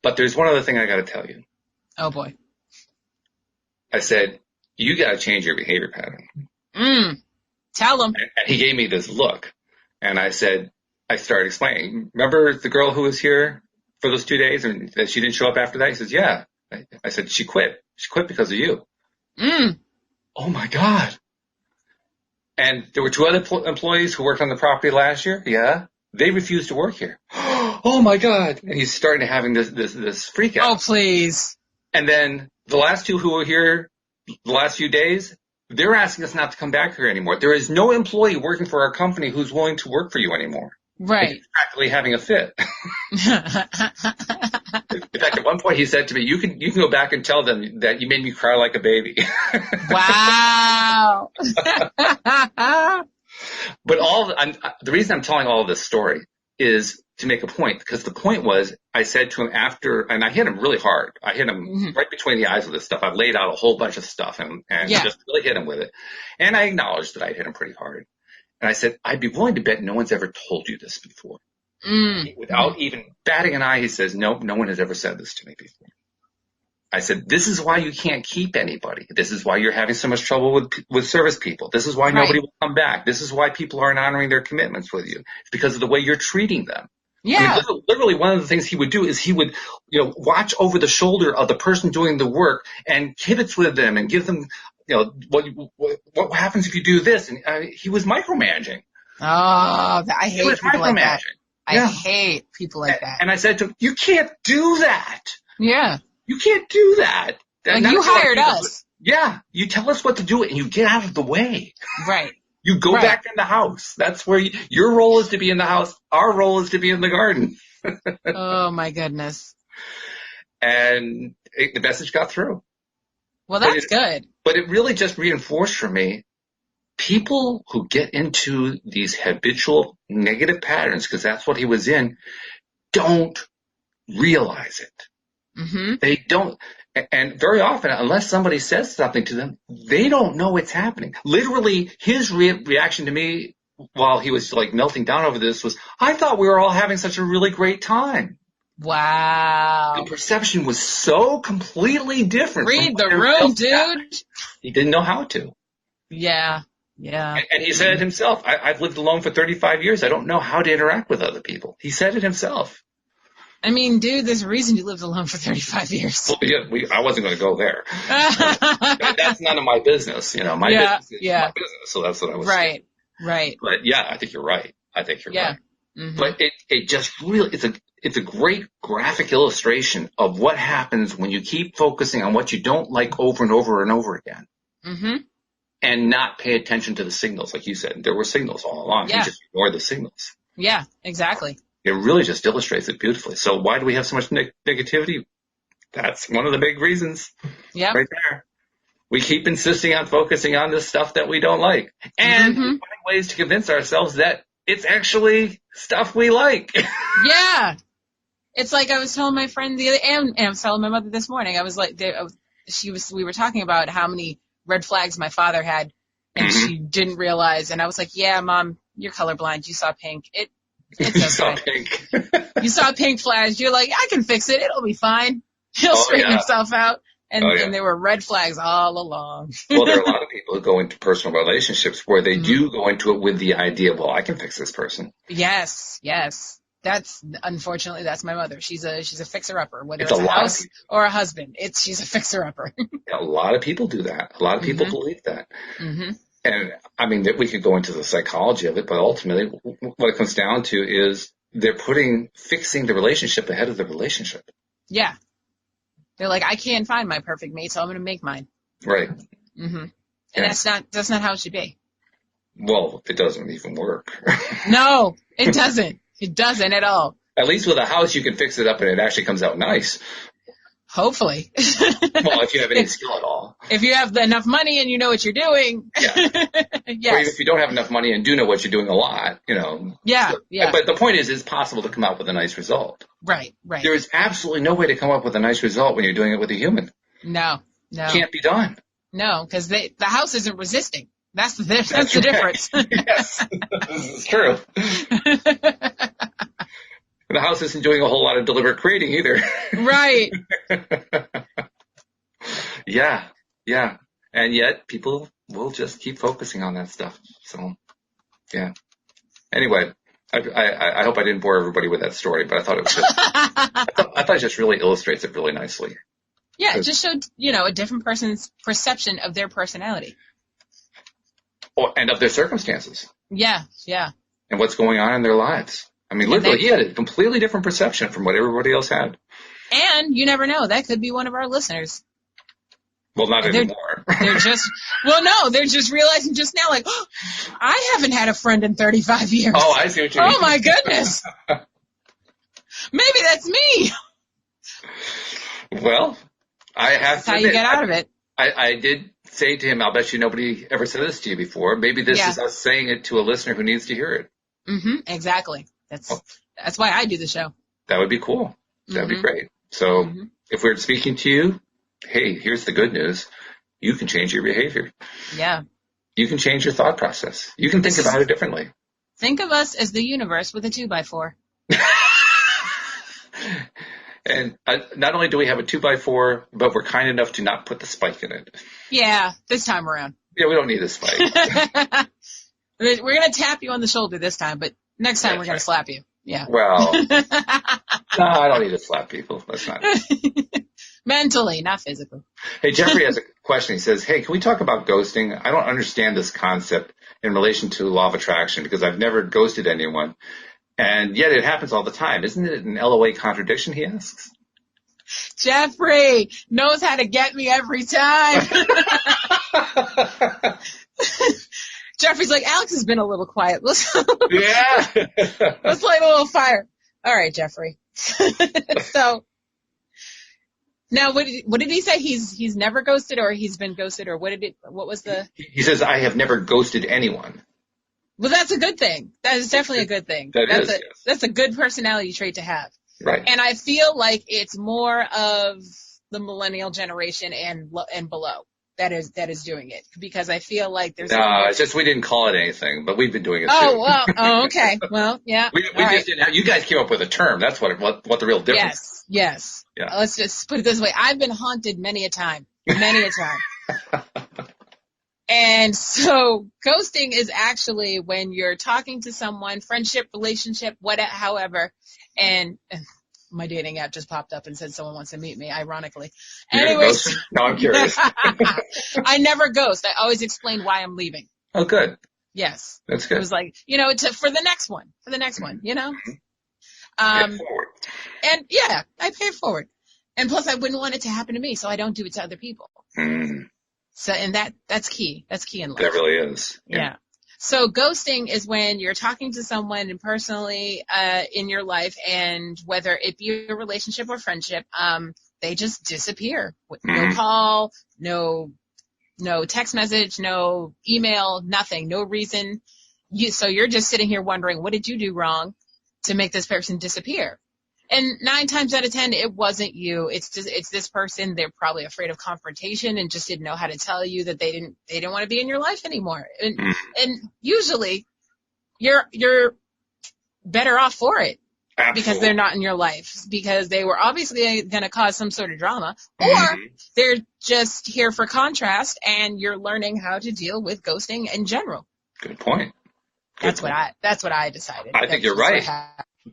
but there's one other thing I got to tell you. Oh boy. I said, you got to change your behavior pattern. Tell him. And he gave me this look, and I started explaining. Remember the girl who was here for those 2 days and that she didn't show up after that? He says, yeah. I said, she quit. She quit because of you. Oh my God. And there were 2 other employees who worked on the property last year. Yeah. They refused to work here. Oh my God. And he's starting to having this freak out. Oh, please. And then the last 2 who were here the last few days, they're asking us not to come back here anymore. There is no employee working for our company who's willing to work for you anymore. Right. He's practically having a fit. In fact, at one point he said to me, you can go back and tell them that you made me cry like a baby. Wow. But the reason I'm telling all of this story is to make a point, because the point was I said to him after, and I hit him really hard. I hit him right between the eyes with this stuff. I laid out a whole bunch of stuff and just really hit him with it. And I acknowledged that I hit him pretty hard. And I said, I'd be willing to bet no one's ever told you this before. Without even batting an eye, he says, nope, no one has ever said this to me before. I said, this is why you can't keep anybody. This is why you're having so much trouble with service people. This is why nobody will come back. This is why people aren't honoring their commitments with you. It's because of the way you're treating them. Yeah. I mean, literally one of the things he would do is he would, watch over the shoulder of the person doing the work and kibitz with them and give them, what happens if you do this? And he was micromanaging. Oh, I hate people like that. Yeah. I hate people like that. And I said to him, you can't do that. Yeah. You can't do that. Like you hired us. Yeah. You tell us what to do and you get out of the way. Right. You go back in the house. That's where your role is to be in the house. Our role is to be in the garden. Oh, my goodness. And the message got through. Well, that's good. But it really just reinforced for me, people who get into these habitual negative patterns, because that's what he was in, don't realize it. They don't. And very often, unless somebody says something to them, they don't know it's happening. Literally, his reaction to me while he was like melting down over this was, I thought we were all having such a really great time. Wow. The perception was so completely different. Read the room, dude. He didn't know how to. Yeah. And he said it himself. I've lived alone for 35 years. I don't know how to interact with other people. He said it himself. I mean, dude, there's a reason you lived alone for 35 years. Well, yeah, I wasn't going to go there. That's none of my business. My business is my business. So that's what I was saying. Right. But yeah, I think you're right. Right. Mm-hmm. But it just really, it's a great graphic illustration of what happens when you keep focusing on what you don't like over and over and over again. And not pay attention to the signals. Like you said, there were signals all along. You just ignore the signals. Yeah, exactly. It really just illustrates it beautifully. So why do we have so much negativity? That's one of the big reasons. Yeah. Right there. We keep insisting on focusing on this stuff that we don't like. And finding ways to convince ourselves that it's actually stuff we like. Yeah. It's like I was telling my friend the other, and I was telling my mother this morning, I was like, we were talking about how many red flags my father had, and she didn't realize. And I was like, yeah, Mom, you're colorblind. You saw pink. It's okay. You saw pink. You saw pink flash. You're like, I can fix it. It'll be fine. He'll straighten himself out. And there were red flags all along. Well, there are a lot of people who go into personal relationships where they do go into it with the idea, well, I can fix this person. Yes. Unfortunately, that's my mother. She's a fixer-upper, whether it's a house or a husband. She's a fixer-upper. A lot of people do that. A lot of people believe that. Mm-hmm. And I mean, we could go into the psychology of it, but ultimately what it comes down to is they're fixing the relationship ahead of the relationship. Yeah. They're like, I can't find my perfect mate, so I'm going to make mine. Right. Mm-hmm. And that's not how it should be. Well, it doesn't even work. No, it doesn't. It doesn't at all. At least with a house, you can fix it up and it actually comes out nice. Hopefully. Well, if you have any skill at all. If you have enough money and you know what you're doing. Yeah. Yes. Or if you don't have enough money and do know what you're doing a lot, Yeah, yeah. But the point is, it's possible to come out with a nice result. Right. There is absolutely no way to come up with a nice result when you're doing it with a human. No. Can't be done. No, because the house isn't resisting. That's the difference. Yes, this is true. The house isn't doing a whole lot of deliberate creating either. Right. Yeah. And yet people will just keep focusing on that stuff. So, yeah. Anyway, I hope I didn't bore everybody with that story, but I thought it was just, I thought it just really illustrates it really nicely. Yeah, it just showed, a different person's perception of their personality. And of their circumstances. Yeah. And what's going on in their lives. I mean, literally, he had a completely different perception from what everybody else had. And you never know. That could be one of our listeners. Well, not anymore. They're just realizing just now, like, oh, I haven't had a friend in 35 years. Oh, I see what you mean. Oh, my goodness. Maybe that's me. Well, I have that's to how admit, you get out of it. I did say to him, I'll bet you nobody ever said this to you before. Maybe this is us saying it to a listener who needs to hear it. Mm-hmm. Exactly. That's why I do the show. That would be cool. That'd be great. So if we're speaking to you, hey, here's the good news. You can change your behavior. Yeah. You can change your thought process. You can think about it differently. Think of us as the universe with a 2x4. And not only do we have a 2x4, but we're kind enough to not put the spike in it. Yeah, this time around. Yeah, we don't need a spike. We're going to tap you on the shoulder this time, but next time we're going to slap you. Yeah. Well, no, I don't need to slap people. That's not it. Mentally, not physically. Hey, Jeffrey has a question. He says, hey, can we talk about ghosting? I don't understand this concept in relation to law of attraction because I've never ghosted anyone. And yet it happens all the time. Isn't it an LOA contradiction, he asks? Jeffrey knows how to get me every time. Jeffrey's like, Alex has been a little quiet. Let's light a little fire. All right, Jeffrey. So now what did he say? He's never ghosted or he's been ghosted or what was the? He says, I have never ghosted anyone. Well, that's a good thing. That is definitely a good thing. That's a good personality trait to have. Right. And I feel like it's more of the millennial generation and below that is doing it because I feel like there's. It's just we didn't call it anything, but we've been doing it too. Oh well. Oh okay. Well, yeah. we just didn't. You guys came up with a term. That's what the real difference. Yes. Yes. Yeah. Let's just put it this way. I've been haunted many a time. And so ghosting is actually when you're talking to someone, friendship, relationship, however, and my dating app just popped up and said someone wants to meet me, ironically. Anyways. No, I'm curious. I never ghost. I always explain why I'm leaving. Oh, good. Yes. That's good. It was like, for the next one, Pay forward. And yeah, I pay it forward. And plus I wouldn't want it to happen to me, so I don't do it to other people. Mm. So, and that's key. That's key in life. That really is. Yeah. So ghosting is when you're talking to someone and personally, in your life and whether it be a relationship or friendship, they just disappear. No call, no text message, no email, nothing, no reason. So you're just sitting here wondering, what did you do wrong to make this person disappear? And 9 times out of 10, it wasn't you. It's this person. They're probably afraid of confrontation and just didn't know how to tell you that they didn't want to be in your life anymore. And usually you're better off for it. because they're not in your life, because they were obviously going to cause some sort of drama, or they're just here for contrast and you're learning how to deal with ghosting in general. Good point. That's what I decided. I think you're right.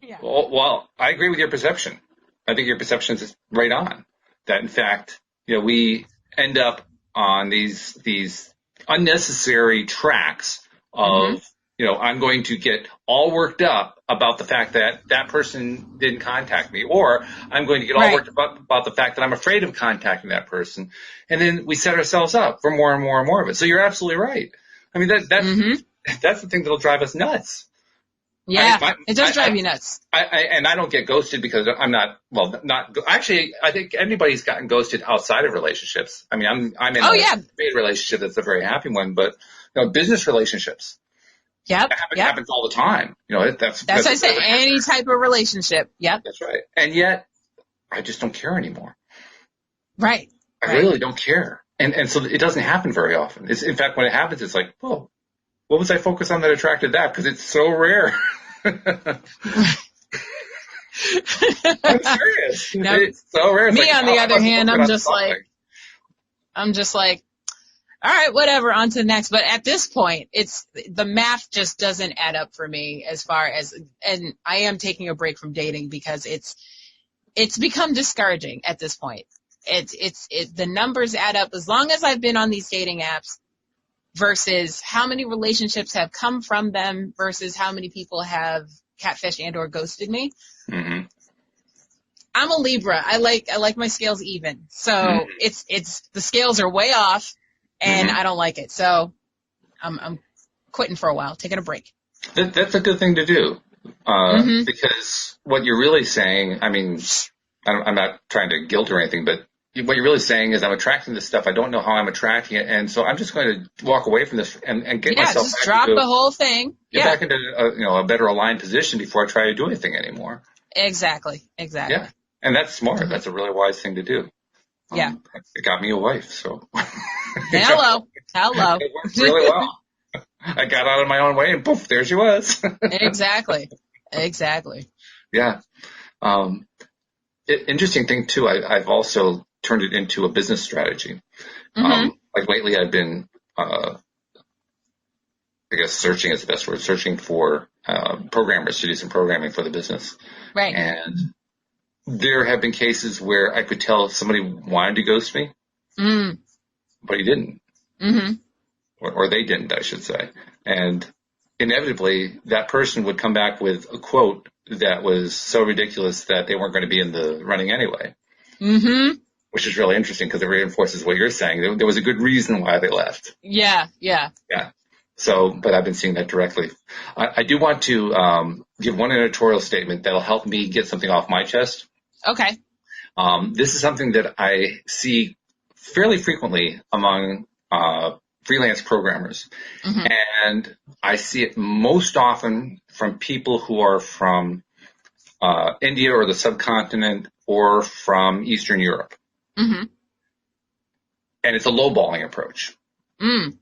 Yeah. Well, I agree with your perception. I think your perception is right on. That in fact, we end up on these unnecessary tracks of, I'm going to get all worked up about the fact that that person didn't contact me, or I'm going to get all worked up about the fact that I'm afraid of contacting that person. And then we set ourselves up for more and more and more of it. So you're absolutely right. I mean, that's the thing that'll drive us nuts. Yeah, it does drive you nuts. And I don't get ghosted because I'm not actually, I think anybody's gotten ghosted outside of relationships. I mean, I'm in a relationship that's a very happy one, but business relationships. Yep. It happens all the time. That's what I say. Any type of relationship. Yep. That's right. And yet, I just don't care anymore. Right. I really don't care. And so it doesn't happen very often. In fact, when it happens, it's like, whoa, what was I focused on that attracted that? Because it's so rare. I'm serious. No, it's so rare. It's me, on the other hand, I'm just like, all right, whatever, on to the next. But at this point, the math just doesn't add up for me as far as, and I am taking a break from dating because it's become discouraging at this point. The numbers add up as long as I've been on these dating apps versus how many relationships have come from them versus how many people have catfished and or ghosted me. Mm-hmm. I'm a Libra. I like my scales even. So it's the scales are way off. And I don't like it, so I'm quitting for a while, taking a break. That's a good thing to do, because what you're really saying, I mean, I'm not trying to guilt or anything, but what you're really saying is I'm attracting this stuff. I don't know how I'm attracting it, and so I'm just going to walk away from this and get myself just drop the whole thing. Get back into a better aligned position before I try to do anything anymore. Exactly. Yeah, and that's smart. That's a really wise thing to do. It got me a wife, so. Hello. It worked really well. I got out of my own way, and poof, there she was. Exactly. Yeah. Interesting thing too. I've also turned it into a business strategy. Like lately, I've been, I guess, searching is the best word. Searching for programmers to do some programming for the business. Right. And there have been cases where I could tell somebody wanted to ghost me, but he didn't. Or they didn't, I should say. And inevitably, that person would come back with a quote that was so ridiculous that they weren't going to be in the running anyway. Which is really interesting because it reinforces what you're saying. There was a good reason why they left. Yeah. So, but I've been seeing that directly. I do want to give one editorial statement that'll help me get something off my chest. Okay. This is something that I see fairly frequently among freelance programmers. And I see it most often from people who are from India or the subcontinent or from Eastern Europe. And it's a lowballing approach. In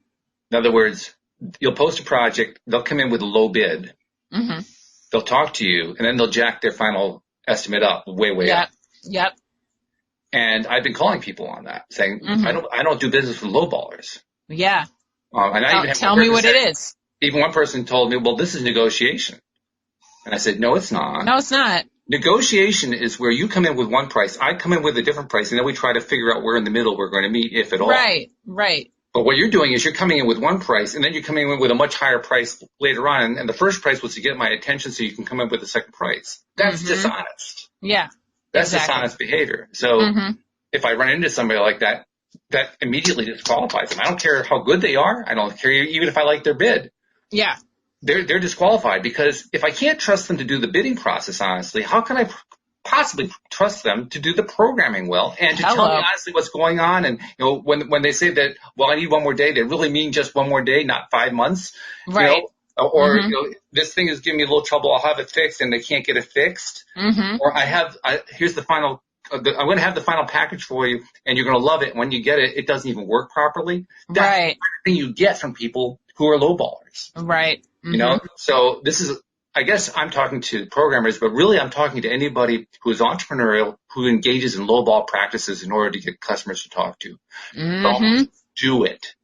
other words, you'll post a project, they'll come in with a low bid, they'll talk to you, and then they'll jack their final estimate up, way up. Yep. And I've been calling people on that, saying, I don't do business with lowballers. Yeah. And I even have tell me what it is. Even one person told me, well, this is negotiation. And I said, no, it's not. No, it's not. Negotiation is where you come in with one price, I come in with a different price, and then we try to figure out where in the middle we're going to meet, if at all. Right. But what you're doing is you're coming in with one price, and then you're coming in with a much higher price later on, and the first price was to get my attention so you can come in with the second price. That's dishonest. Yeah. That's dishonest behavior. So if I run into somebody like that, that immediately disqualifies them. I don't care how good they are. I don't care even if I like their bid. Yeah. They're disqualified because if I can't trust them to do the bidding process honestly, how can I possibly trust them to do the programming well and to tell me honestly what's going on? And when they say that, well, I need one more day, they really mean just one more day, not 5 months. Right. Or this thing is giving me a little trouble. I'll have it fixed, and they can't get it fixed. Or here's the final. I'm going to have the final package for you, and you're going to love it. When you get it, it doesn't even work properly. That's the thing you get from people who are lowballers. Right. So this is I guess I'm talking to programmers, but really I'm talking to anybody who is entrepreneurial, who engages in lowball practices in order to get customers to talk to. Don't do it.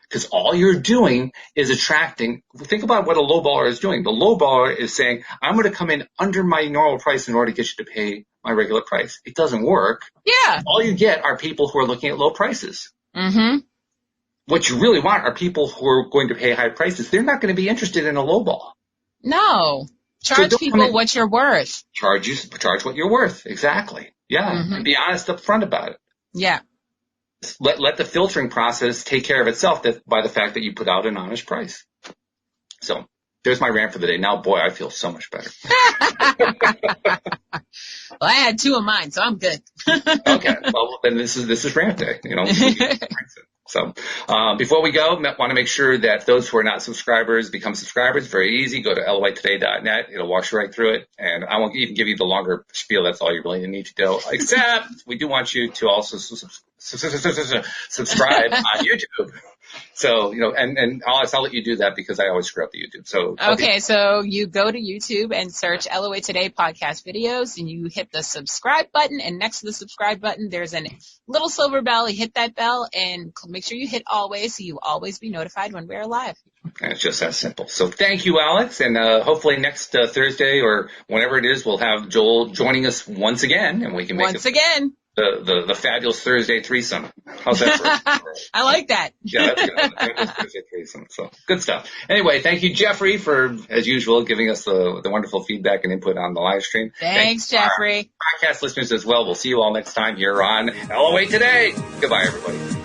Because all you're doing is attracting. Think about what a lowballer is doing. The lowballer is saying, I'm going to come in under my normal price in order to get you to pay my regular price. It doesn't work. Yeah. All you get are people who are looking at low prices. Mm-hmm. What you really want are people who are going to pay high prices. They're not going to be interested in a lowball. No. Charge people what you're worth. Charge what you're worth. Exactly. Yeah. And be honest up front about it. Yeah. Let the filtering process take care of itself by the fact that you put out an honest price. So there's my rant for the day. Now, boy, I feel so much better. Well, I had 2 of mine, so I'm good. Okay. Well, then this is rant day, So before we go, want to make sure that those who are not subscribers become subscribers. Very easy. Go to loatoday.net. It'll walk you right through it. And I won't even give you the longer spiel. That's all you really need to do. Except we do want you to also subscribe on YouTube. So, and I'll let you do that because I always screw up the YouTube. So okay, so you go to YouTube and search LOA Today podcast videos, and you hit the subscribe button, and next to the subscribe button, there's a little silver bell. You hit that bell, and make sure you hit always, so you always be notified when we're live. And it's just that simple. So thank you, Alyx, and hopefully next Thursday or whenever it is, we'll have Joel joining us once again, and we can make the fabulous Thursday threesome. How's that for I like that. Yeah, that's good. Fabulous Thursday threesome. So good stuff. Anyway, thank you, Jeffrey, for, as usual, giving us the wonderful feedback and input on the live stream. Thanks, Jeffrey. Our podcast listeners as well. We'll see you all next time here on LOA Today. Goodbye, everybody.